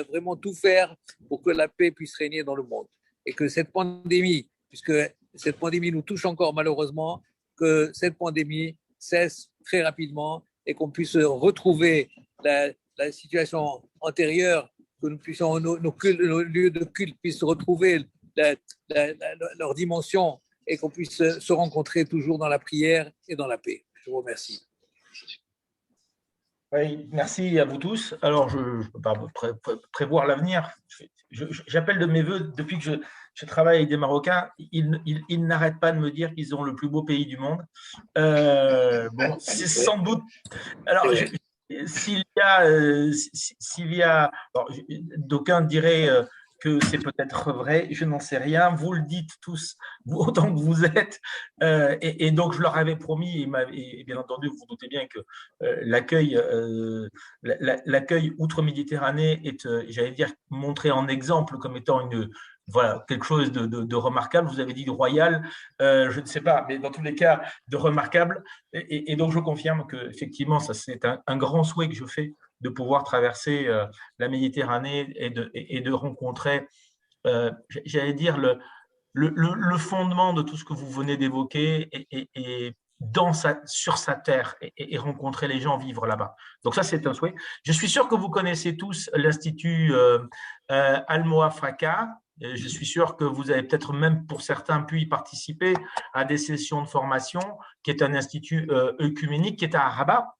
vraiment tout faire pour que la paix puisse régner dans le monde. Et que cette pandémie, puisque cette pandémie nous touche encore malheureusement, que cette pandémie cesse très rapidement et qu'on puisse retrouver la situation antérieure, que nous puissions, nos lieux de culte puissent retrouver leur dimension et qu'on puisse se rencontrer toujours dans la prière et dans la paix. Je vous remercie. Oui, merci à vous tous. Alors, je ne peux pas prévoir l'avenir. J'appelle de mes voeux, depuis que je travaille avec des Marocains, ils n'arrêtent pas de me dire qu'ils ont le plus beau pays du monde. Bon, c'est sans doute… Alors, s'il y a d'aucuns diraient que c'est peut-être vrai, je n'en sais rien. Vous le dites tous, autant que vous êtes. Et donc, je leur avais promis, et bien entendu, vous vous doutez bien que l'accueil outre-Méditerranée est, j'allais dire, montré en exemple comme étant quelque chose de remarquable. Vous avez dit de royal, je ne sais pas, mais dans tous les cas, de remarquable. Et donc, je confirme qu'effectivement, ça c'est un grand souhait que je fais de pouvoir traverser la Méditerranée et de rencontrer, j'allais dire, le fondement de tout ce que vous venez d'évoquer et sur sa terre et rencontrer les gens, vivre là-bas. Donc ça, c'est un souhait. Je suis sûr que vous connaissez tous l'Institut Al-Moafraka. Je suis sûr que vous avez peut-être même, pour certains, pu y participer à des sessions de formation, qui est un institut œcuménique qui est à Rabat,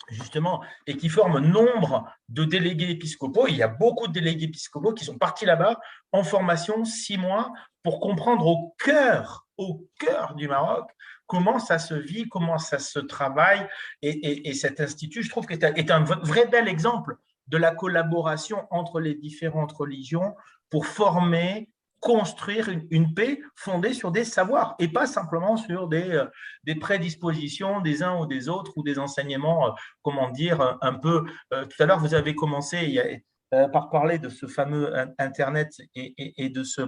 justement, et qui forme nombre de délégués épiscopaux. Il y a beaucoup de délégués épiscopaux qui sont partis là-bas en formation 6 mois pour comprendre au cœur du Maroc comment ça se vit, comment ça se travaille. Et cet institut, je trouve, est un vrai bel exemple de la collaboration entre les différentes religions pour former, construire une paix fondée sur des savoirs et pas simplement sur des prédispositions des uns ou des autres ou des enseignements, comment dire, un peu… tout à l'heure, vous avez commencé par parler de ce fameux Internet et de ce…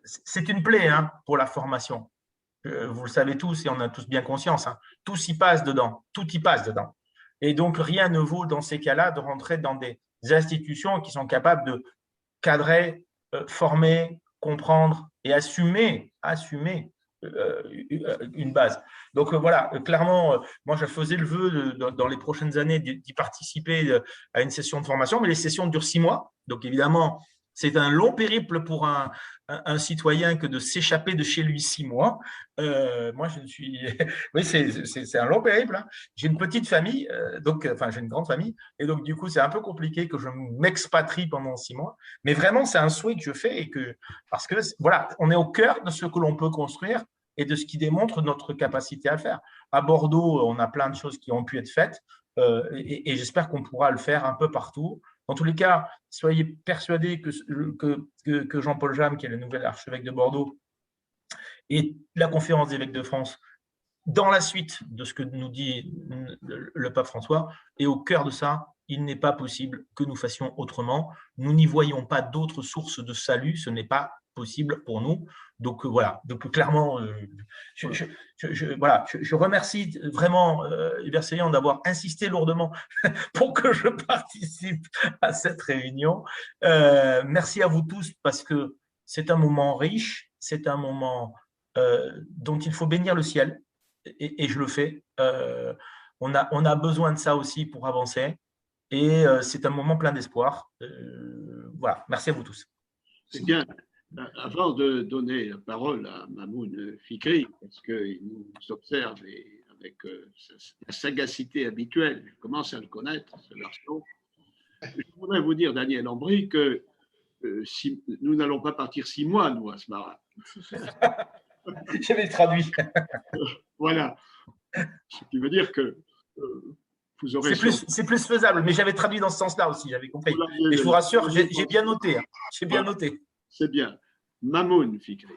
C'est une plaie pour la formation. Vous le savez tous et on a tous bien conscience. Tout y passe dedans. Tout y passe dedans. Et donc, rien ne vaut dans ces cas-là de rentrer dans des institutions qui sont capables de cadrer, former, comprendre et assumer une base. Donc voilà, clairement, moi je faisais le vœu dans les prochaines années d'y participer à une session de formation, mais les sessions durent 6 mois. Donc évidemment, c'est un long périple pour un citoyen que de s'échapper de chez lui 6 mois. Moi, je ne suis… Oui, c'est un long périple. J'ai une petite famille, j'ai une grande famille, et donc du coup, c'est un peu compliqué que je m'expatrie pendant 6 mois. Mais vraiment, c'est un souhait que je fais parce que voilà, on est au cœur de ce que l'on peut construire et de ce qui démontre notre capacité à le faire. À Bordeaux, on a plein de choses qui ont pu être faites, et j'espère qu'on pourra le faire un peu partout. Dans tous les cas, soyez persuadés que Jean-Paul Jahm, qui est le nouvel archevêque de Bordeaux, et la conférence des évêques de France, dans la suite de ce que nous dit le pape François, et au cœur de ça, il n'est pas possible que nous fassions autrement. Nous n'y voyons pas d'autres sources de salut, ce n'est pas possible pour nous. Donc voilà, donc clairement, je remercie vraiment Hubert Seillan d'avoir insisté lourdement pour que je participe à cette réunion. Merci à vous tous parce que c'est un moment riche, c'est un moment dont il faut bénir le ciel et je le fais. On a besoin de ça aussi pour avancer et c'est un moment plein d'espoir. Voilà, merci à vous tous. C'est bien. Avant de donner la parole à Mamoun Fikri, parce qu'il nous observe avec la sagacité habituelle, je commence à le connaître, ce garçon, je voudrais vous dire, Daniel Ambry, que nous n'allons pas partir 6 mois, nous, à Smara. J'avais traduit. Voilà. Ce qui veut dire que vous aurez… C'est plus faisable, mais j'avais traduit dans ce sens-là aussi, j'avais compris. Et je vous rassure, j'ai bien noté. J'ai bien noté. C'est bien. Mamoun Fikri.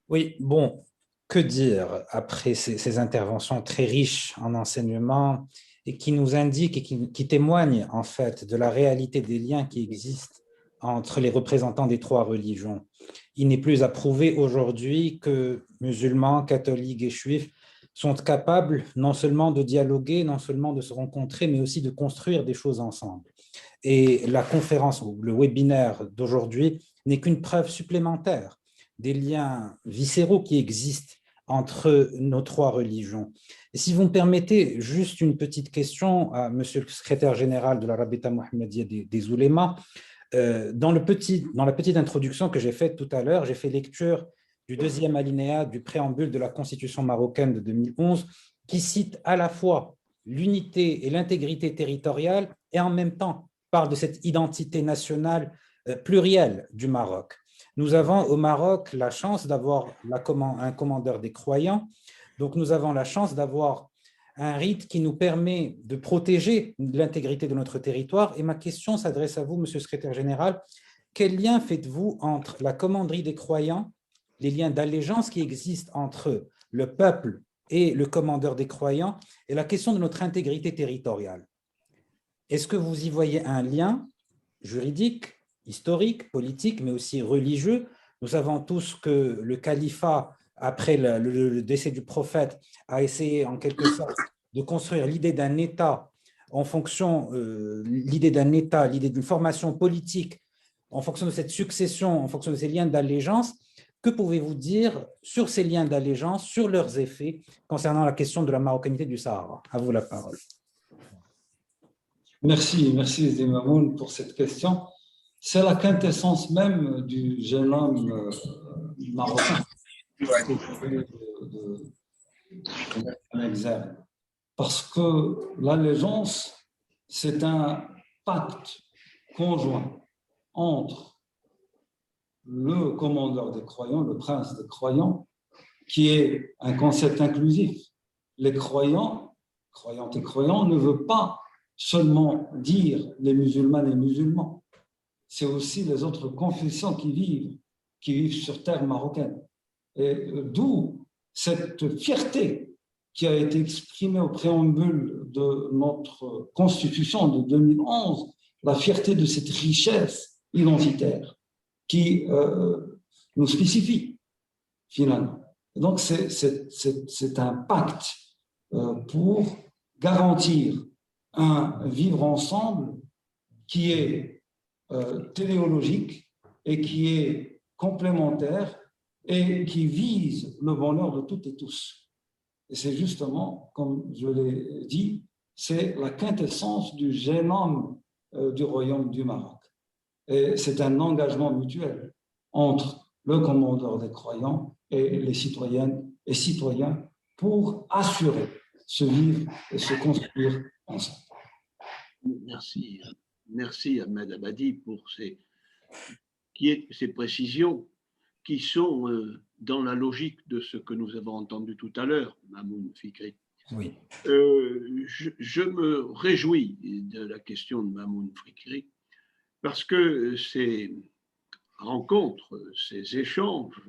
Oui, bon, que dire après ces interventions très riches en enseignement et qui nous indiquent et qui témoignent en fait de la réalité des liens qui existent entre les représentants des 3 religions. Il n'est plus à prouver aujourd'hui que musulmans, catholiques et juifs sont capables non seulement de dialoguer, non seulement de se rencontrer, mais aussi de construire des choses ensemble. Et la conférence ou le webinaire d'aujourd'hui n'est qu'une preuve supplémentaire des liens viscéraux qui existent entre nos trois religions. Et si vous me permettez, juste une petite question à Monsieur le secrétaire général de la Rabita Mohammedia des Oulémas. Dans la petite introduction que j'ai faite tout à l'heure, j'ai fait lecture du deuxième alinéa du préambule de la Constitution marocaine de 2011, qui cite à la fois l'unité et l'intégrité territoriale et en même temps parle de cette identité nationale plurielle du Maroc. Nous avons au Maroc la chance d'avoir un commandeur des croyants, donc nous avons la chance d'avoir un rite qui nous permet de protéger l'intégrité de notre territoire. Et ma question s'adresse à vous, Monsieur le secrétaire général. Quel lien faites-vous entre la commanderie des croyants, les liens d'allégeance qui existent entre le peuple et le commandeur des croyants, et la question de notre intégrité territoriale? Est-ce que vous y voyez un lien juridique, historique, politique, mais aussi religieux? Nous savons tous que le califat, après le décès du prophète, a essayé en quelque sorte de construire l'idée d'un État en fonction, l'idée d'un État, l'idée d'une formation politique en fonction de cette succession, en fonction de ces liens d'allégeance. Que pouvez-vous dire sur ces liens d'allégeance, sur leurs effets concernant la question de la marocanité du Sahara? À vous la parole. Merci Zimamoun pour cette question. C'est la quintessence même du jeune homme marocain. Parce que l'allégeance, c'est un pacte conjoint entre le commandeur des croyants, le prince des croyants, qui est un concept inclusif. Les croyants, croyantes et croyants, ne veulent pas seulement dire les musulmanes et musulmans, c'est aussi les autres confessions qui vivent sur terre marocaine. Et d'où cette fierté qui a été exprimée au préambule de notre Constitution de 2011, la fierté de cette richesse identitaire qui nous spécifie finalement. Et donc c'est un pacte pour garantir un vivre ensemble qui est téléologique et qui est complémentaire et qui vise le bonheur de toutes et tous. Et c'est justement, comme je l'ai dit, c'est la quintessence du jeune homme du royaume du Maroc. Et c'est un engagement mutuel entre le commandeur des croyants et les citoyennes et citoyens pour assurer se vivre et se construire ensemble. Merci Ahmed Abadi pour ces précisions qui sont dans la logique de ce que nous avons entendu tout à l'heure, Mamoun Fikri. Oui. Je me réjouis de la question de Mamoun Fikri parce que ces rencontres, ces échanges,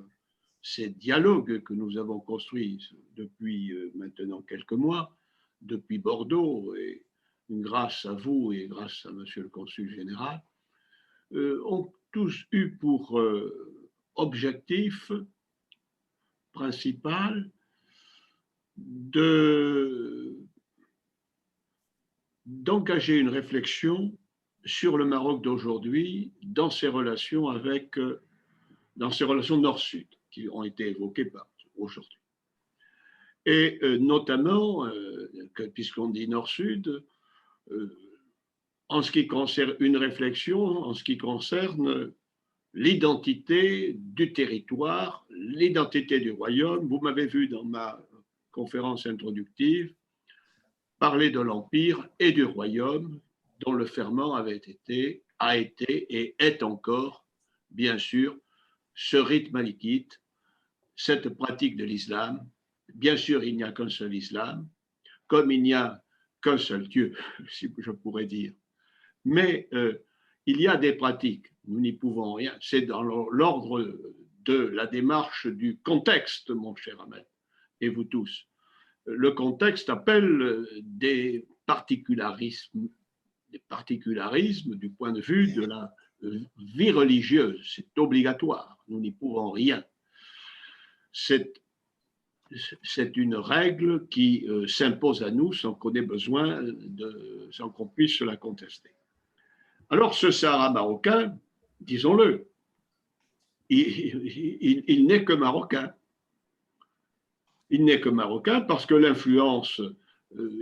ces dialogues que nous avons construits depuis maintenant quelques mois, depuis Bordeaux, et grâce à vous et grâce à Monsieur le Consul général, ont tous eu pour objectif principal d'engager une réflexion sur le Maroc d'aujourd'hui dans ses relations nord-sud qui ont été évoquées aujourd'hui. Et notamment, puisqu'on dit nord-sud, en ce qui concerne une réflexion, en ce qui concerne l'identité du territoire, l'identité du royaume. Vous m'avez vu dans ma conférence introductive parler de l'Empire et du royaume dont le ferment a été et est encore, bien sûr, ce rite malikite, cette pratique de l'islam. Bien sûr, il n'y a qu'un seul islam, comme il n'y a qu'un seul Dieu, si je pourrais dire. Mais il y a des pratiques, nous n'y pouvons rien. C'est dans l'ordre de la démarche du contexte, mon cher Ahmed, et vous tous. Le contexte appelle des particularismes du point de vue de la vie religieuse. C'est obligatoire, nous n'y pouvons rien. C'est une règle qui s'impose à nous sans qu'on ait besoin sans qu'on puisse la contester. Alors ce Sahara marocain, disons-le, il n'est que marocain. Il n'est que marocain parce que l'influence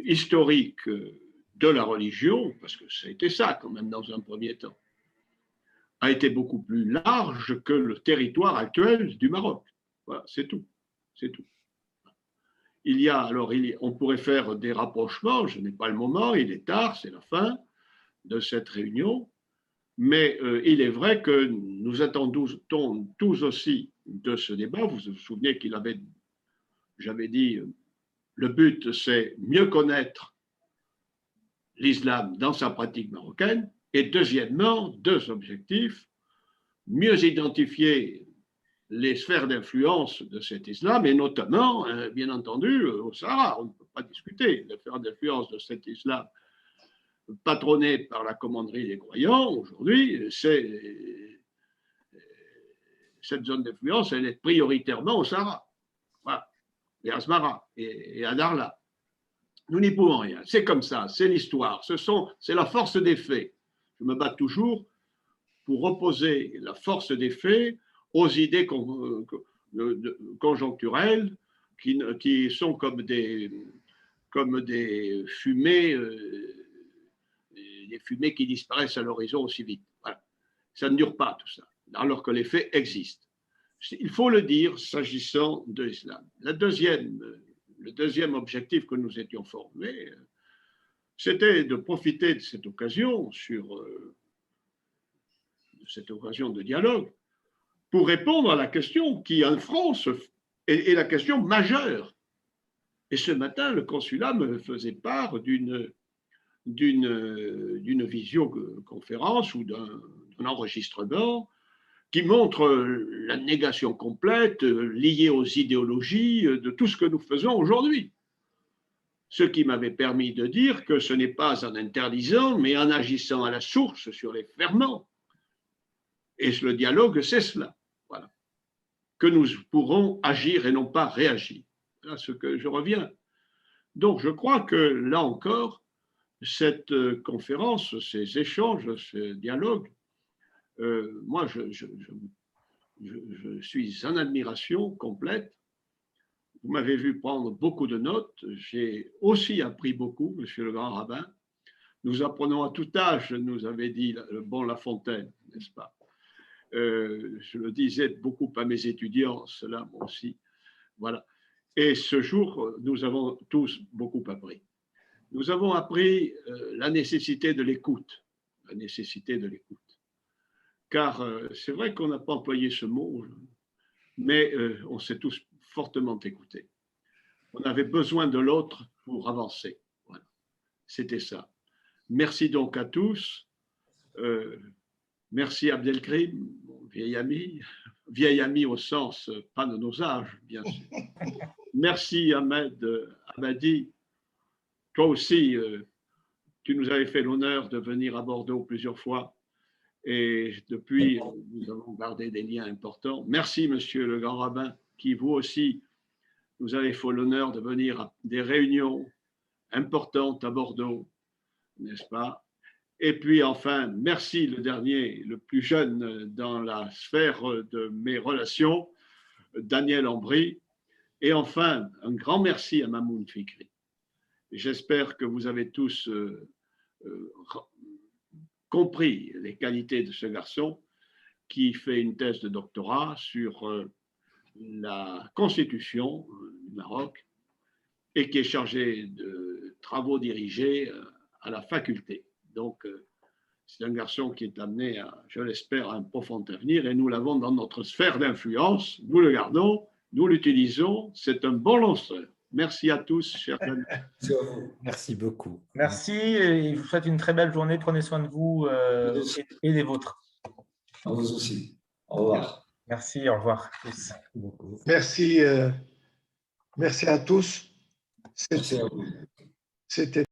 historique de la religion, parce que ça a été ça quand même dans un premier temps, a été beaucoup plus large que le territoire actuel du Maroc. Voilà, c'est tout. C'est tout. On pourrait faire des rapprochements, je n'ai pas le moment, il est tard, c'est la fin de cette réunion, mais il est vrai que nous attendons tous aussi de ce débat. Vous vous souvenez j'avais dit, le but c'est mieux connaître l'islam dans sa pratique marocaine, et deuxièmement, deux objectifs, mieux identifier les sphères d'influence de cet islam, et notamment, bien entendu, au Sahara. On ne peut pas discuter les sphères d'influence de cet islam patronné par la commanderie des croyants. Aujourd'hui, cette zone d'influence, elle est prioritairement au Sahara, voilà, et à Asmara et à Darla. Nous n'y pouvons rien. C'est comme ça, c'est l'histoire. C'est la force des faits. Je me bats toujours pour opposer la force des faits aux idées conjoncturelles qui sont comme des fumées, des fumées qui disparaissent à l'horizon aussi vite. Voilà. Ça ne dure pas tout ça, alors que les faits existent. Il faut le dire s'agissant de l'islam. Le deuxième objectif que nous étions formés, c'était de profiter de cette occasion, cette occasion de dialogue, pour répondre à la question qui, en France, est la question majeure. Et ce matin, le consulat me faisait part d'une visioconférence ou d'un enregistrement qui montre la négation complète liée aux idéologies de tout ce que nous faisons aujourd'hui. Ce qui m'avait permis de dire que ce n'est pas en interdisant, mais en agissant à la source sur les ferments. Et le dialogue, c'est cela. Voilà. Que nous pourrons agir et non pas réagir. Là, ce que je reviens. Donc, je crois que là encore, cette conférence, ces échanges, ce dialogue, moi, je suis en admiration complète. Vous m'avez vu prendre beaucoup de notes. J'ai aussi appris beaucoup, monsieur le grand rabbin. Nous apprenons à tout âge, nous avait dit le bon La Fontaine, n'est-ce pas? Je le disais beaucoup à mes étudiants, cela moi aussi. Voilà. Et ce jour, nous avons tous beaucoup appris. Nous avons appris la nécessité de l'écoute. La nécessité de l'écoute. Car c'est vrai qu'on n'a pas employé ce mot, mais on s'est tous fortement écoutés. On avait besoin de l'autre pour avancer. Voilà. C'était ça. Merci donc à tous. Merci Abdelkrim, mon vieil ami au sens, pas de nos âges, bien sûr. Merci Ahmed Hamadi. Toi aussi, tu nous avais fait l'honneur de venir à Bordeaux plusieurs fois. Et depuis, nous avons gardé des liens importants. Merci, monsieur le grand rabbin, qui vous aussi, nous avez fait l'honneur de venir à des réunions importantes à Bordeaux, n'est-ce pas? Et puis enfin, merci le dernier, le plus jeune dans la sphère de mes relations, Daniel Ambry. Et enfin, un grand merci à Mamoun Fikri. J'espère que vous avez tous compris les qualités de ce garçon qui fait une thèse de doctorat sur la constitution du Maroc et qui est chargé de travaux dirigés à la faculté. Donc, c'est un garçon qui est amené, je l'espère, à un profond avenir et nous l'avons dans notre sphère d'influence. Nous le gardons, nous l'utilisons. C'est un bon lanceur. Merci à tous, chers amis. Merci beaucoup. Merci et je vous souhaite une très belle journée. Prenez soin de vous et des vôtres. À vous aussi. Au revoir. Merci, au revoir à tous. Merci, merci à tous. Merci à vous. C'était